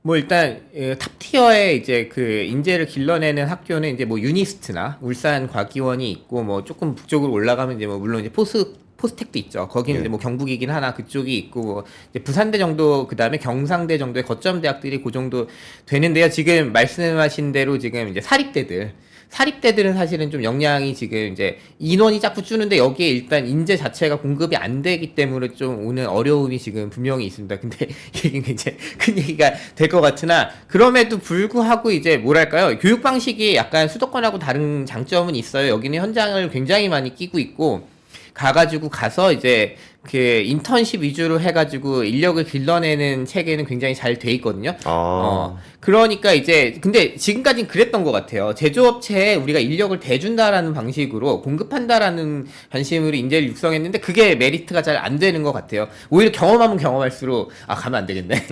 뭐 일단 탑 티어의 이제 그 인재를 길러내는 학교는 이제 뭐 유니스트나 울산 과기원이 있고, 뭐 조금 북쪽으로 올라가면 이제 뭐 물론 이제 포스텍도 있죠. 거기는 이제 뭐 경북이긴 하나 그쪽이 있고, 뭐 이제 부산대 정도, 그 다음에 경상대 정도의 거점 대학들이 그 정도 되는데요. 지금 말씀하신 대로 지금 이제 사립대들은 사실은 좀 역량이 지금 이제 인원이 자꾸 줄는데 여기에 일단 인재 자체가 공급이 안 되기 때문에 좀 오는 어려움이 지금 분명히 있습니다. 근데 이게 굉장히 큰 얘기가 될 것 같으나, 그럼에도 불구하고 이제 뭐랄까요, 교육 방식이 약간 수도권하고 다른 장점은 있어요. 여기는 현장을 굉장히 많이 끼고 있고, 가서 이제 그 인턴십 위주로 해가지고 인력을 길러내는 체계는 굉장히 잘 돼 있거든요. 그러니까 이제 근데 지금까지는 그랬던 것 같아요. 제조업체에 우리가 인력을 대준다라는 방식으로 공급한다라는 관심으로 인재를 육성했는데 그게 메리트가 잘 안 되는 것 같아요. 오히려 경험하면 경험할수록 가면 안 되겠네.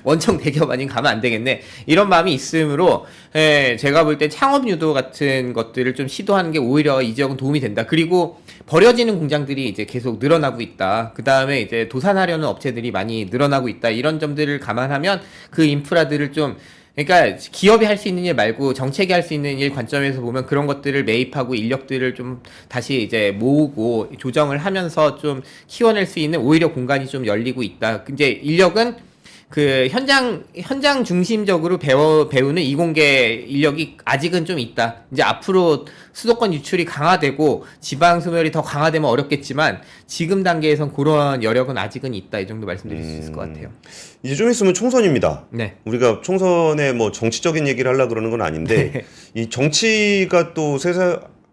원청 대기업 아닌 가면 안 되겠네. 이런 마음이 있으므로 제가 볼 때 창업 유도 같은 것들을 좀 시도하는 게 오히려 이 지역은 도움이 된다. 그리고 버려지는 공장들이 이제 계속 늘어나고 있다. 그 다음에 이제 도산하려는 업체들이 많이 늘어나고 있다. 이런 점들을 감안하면 그 인프라들을 좀, 그러니까 기업이 할 수 있는 일 말고 정책이 할 수 있는 일 관점에서 보면 그런 것들을 매입하고 인력들을 좀 다시 이제 모으고 조정을 하면서 좀 키워낼 수 있는 오히려 공간이 좀 열리고 있다. 이제 인력은 그 현장 중심적으로 배우는 이공계 인력이 아직은 좀 있다. 이제 앞으로 수도권 유출이 강화되고 지방 소멸이 더 강화되면 어렵겠지만 지금 단계에선 그런 여력은 아직은 있다. 이 정도 말씀드릴 수 있을 것 같아요. 이제 좀 있으면 총선입니다. 네. 우리가 총선에 뭐 정치적인 얘기를 하려고 그러는 건 아닌데 이 정치가 또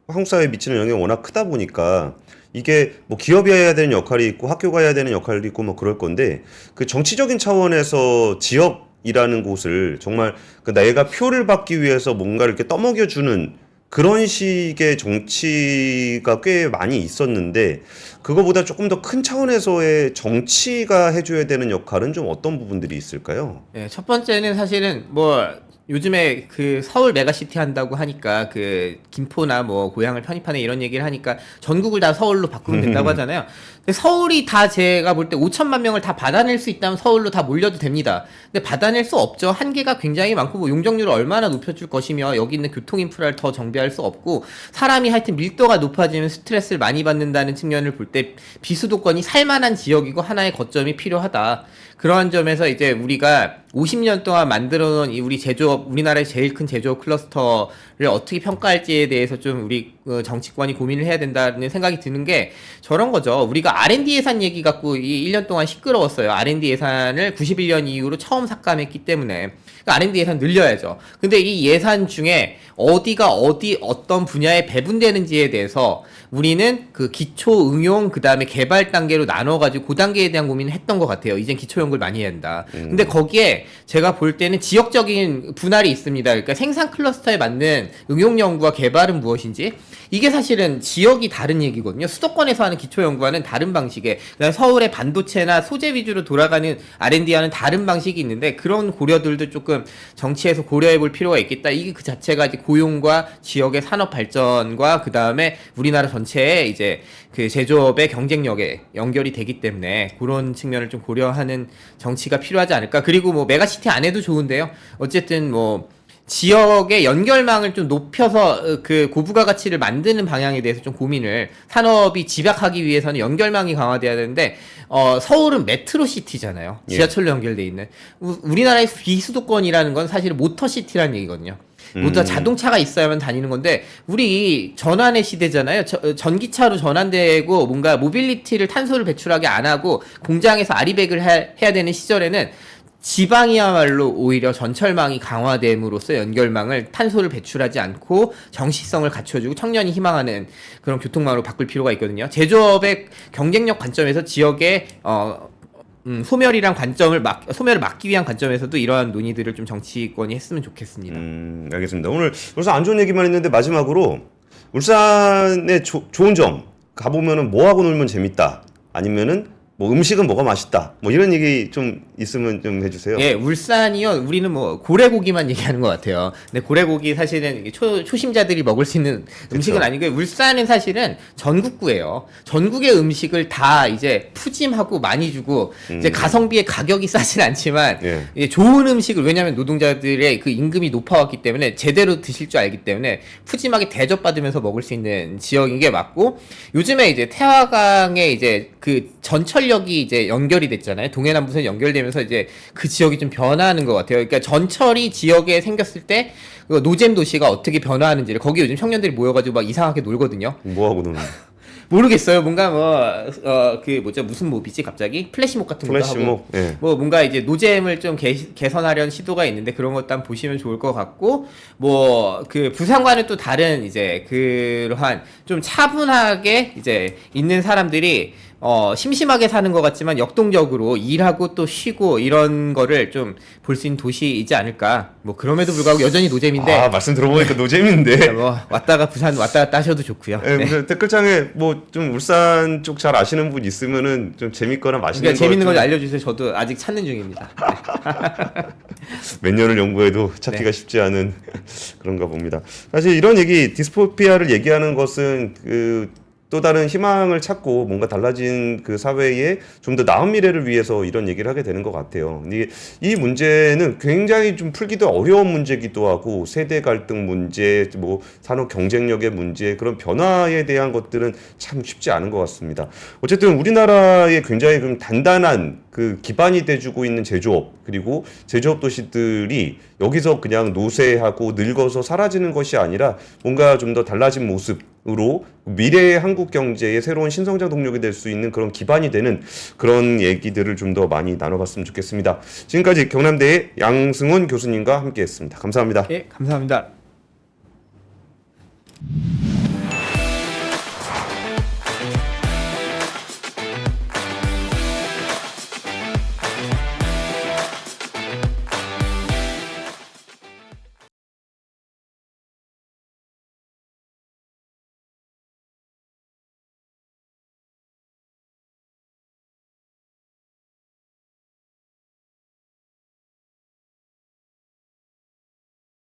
한국 사회에 미치는 영향이 워낙 크다 보니까 이게 뭐 기업이 해야 되는 역할이 있고 학교가 해야 되는 역할이 있고 뭐 그럴 건데, 그 정치적인 차원에서 지역이라는 곳을 정말 그 내가 표를 받기 위해서 뭔가를 이렇게 떠먹여주는 그런 식의 정치가 꽤 많이 있었는데, 그거보다 조금 더 큰 차원에서의 정치가 해줘야 되는 역할은 좀 어떤 부분들이 있을까요? 네, 첫 번째는 사실은 뭐 요즘에 그 서울 메가시티 한다고 하니까 그 김포나 뭐 고향을 편입하는 이런 얘기를 하니까 전국을 다 서울로 바꾸면 된다고 하잖아요. 근데 서울이 다 제가 볼 때 5천만 명을 다 받아낼 수 있다면 서울로 다 몰려도 됩니다. 근데 받아낼 수 없죠. 한계가 굉장히 많고 뭐 용적률을 얼마나 높여줄 것이며 여기 있는 교통 인프라를 더 정비할 수 없고, 사람이 하여튼 밀도가 높아지면 스트레스를 많이 받는다는 측면을 볼 때 비수도권이 살만한 지역이고 하나의 거점이 필요하다. 그러한 점에서 이제 우리가 50년 동안 만들어 놓은 우리나라의 제일 큰 제조업 클러스터를 어떻게 평가할지에 대해서 좀 우리 정치권이 고민을 해야 된다는 생각이 드는 게 저런 거죠. 우리가 R&D 예산 얘기 갖고 이 1년 동안 시끄러웠어요. R&D 예산을 91년 이후로 처음 삭감했기 때문에. 그러니까 R&D 예산 늘려야죠. 근데 이 예산 중에 어디가 어떤 분야에 배분되는지에 대해서 우리는 그 기초 응용 그다음에 개발 단계로 나눠가지고 그 단계에 대한 고민을 했던 것 같아요. 이젠 기초 연구를 많이 해야 한다. 근데 거기에 제가 볼 때는 지역적인 분할이 있습니다. 그러니까 생산 클러스터에 맞는 응용 연구와 개발은 무엇인지 이게 사실은 지역이 다른 얘기거든요. 수도권에서 하는 기초 연구와는 다른 방식의, 그다음에 서울의 반도체나 소재 위주로 돌아가는 R&D와는 다른 방식이 있는데 그런 고려들도 조금 정치에서 고려해 볼 필요가 있겠다. 이게 그 자체가 이제 고용과 지역의 산업 발전과 그다음에 우리나라 전체의 이제 그 제조업의 경쟁력에 연결이 되기 때문에 그런 측면을 좀 고려하는 정치가 필요하지 않을까. 그리고 뭐 메가시티 안에도 좋은데요. 어쨌든 뭐 지역의 연결망을 좀 높여서 그 고부가 가치를 만드는 방향에 대해서 좀 고민을, 산업이 집약하기 위해서는 연결망이 강화돼야 되는데 서울은 메트로시티잖아요. 지하철로 연결돼 있는. 우리나라의 비수도권이라는 건 사실 모터시티라는 얘기거든요. 모두 자동차가 있어야만 다니는 건데 우리 전환의 시대잖아요. 전기차로 전환되고 뭔가 모빌리티를, 탄소를 배출하게 안 하고 공장에서 아리백을 해야 되는 시절에는 지방이야말로 오히려 전철망이 강화됨으로써 연결망을, 탄소를 배출하지 않고 정시성을 갖춰주고 청년이 희망하는 그런 교통망으로 바꿀 필요가 있거든요. 제조업의 경쟁력 관점에서 지역의 소멸이란 관점을 소멸을 막기 위한 관점에서도 이러한 논의들을 좀 정치권이 했으면 좋겠습니다. 알겠습니다. 오늘 벌써 안 좋은 얘기만 했는데 마지막으로 울산의 좋은 점 가보면은 뭐 하고 놀면 재밌다. 아니면은 뭐 음식은 뭐가 맛있다. 뭐 이런 얘기 좀 있으면 좀 해주세요. 예, 울산이요. 우리는 뭐 고래고기만 얘기하는 것 같아요. 근데 고래고기 사실은 초심자들이 먹을 수 있는 음식은 그쵸. 아니고요. 울산은 사실은 전국구예요. 전국의 음식을 다 이제 푸짐하고 많이 주고 이제 가성비의 가격이 싸진 않지만 예. 이제 좋은 음식을, 왜냐하면 노동자들의 그 임금이 높아왔기 때문에 제대로 드실 줄 알기 때문에 푸짐하게 대접받으면서 먹을 수 있는 지역인 게 맞고, 요즘에 이제 태화강에 이제 그 전철역이 이제 연결이 됐잖아요. 동해남부선 연결되면서 이제 그 지역이 좀 변화하는 것 같아요. 그러니까 전철이 지역에 생겼을 때 노잼 도시가 어떻게 변화하는지를, 거기 요즘 청년들이 모여가지고 막 이상하게 놀거든요. 뭐 하고 노는? 모르겠어요. 뭔가 그 뭐죠, 무슨 몹이지 갑자기 플래시몹 같은 것도 하고, 플래시몹. 예. 뭐 뭔가 이제 노잼을 좀 개선하려는 시도가 있는데 그런 것도 한번 보시면 좋을 것 같고, 뭐 그 부산과는 또 다른 이제 그러한 좀 차분하게 이제 있는 사람들이 심심하게 사는 것 같지만 역동적으로 일하고 또 쉬고 이런 거를 좀 볼 수 있는 도시이지 않을까. 뭐 그럼에도 불구하고 여전히 노잼인데. 아, 말씀 들어보니까 노잼인데. 뭐 왔다가 부산 왔다 갔다 하셔도 좋고요. 예, 네. 댓글창에 뭐 좀 울산 쪽 잘 아시는 분 있으면은 좀 재밌거나 맛있는 그러니까 재밌는 거 좀 알려주세요. 저도 아직 찾는 중입니다. 몇 년을 연구해도 찾기가 네. 쉽지 않은 그런가 봅니다. 사실 이런 얘기, 디스토피아를 얘기하는 것은 또 다른 희망을 찾고 뭔가 달라진 그 사회에 좀 더 나은 미래를 위해서 이런 얘기를 하게 되는 것 같아요. 이 문제는 굉장히 좀 풀기도 어려운 문제기도 하고, 세대 갈등 문제, 뭐 산업 경쟁력의 문제, 그런 변화에 대한 것들은 참 쉽지 않은 것 같습니다. 어쨌든 우리나라에 굉장히 좀 단단한 그 기반이 돼주고 있는 제조업, 그리고 제조업 도시들이 여기서 그냥 노쇠하고 늙어서 사라지는 것이 아니라 뭔가 좀 더 달라진 모습으로 미래의 한국 경제의 새로운 신성장 동력이 될 수 있는 그런 기반이 되는 그런 얘기들을 좀 더 많이 나눠봤으면 좋겠습니다. 지금까지 경남대의 양승훈 교수님과 함께했습니다. 감사합니다. 예, 감사합니다.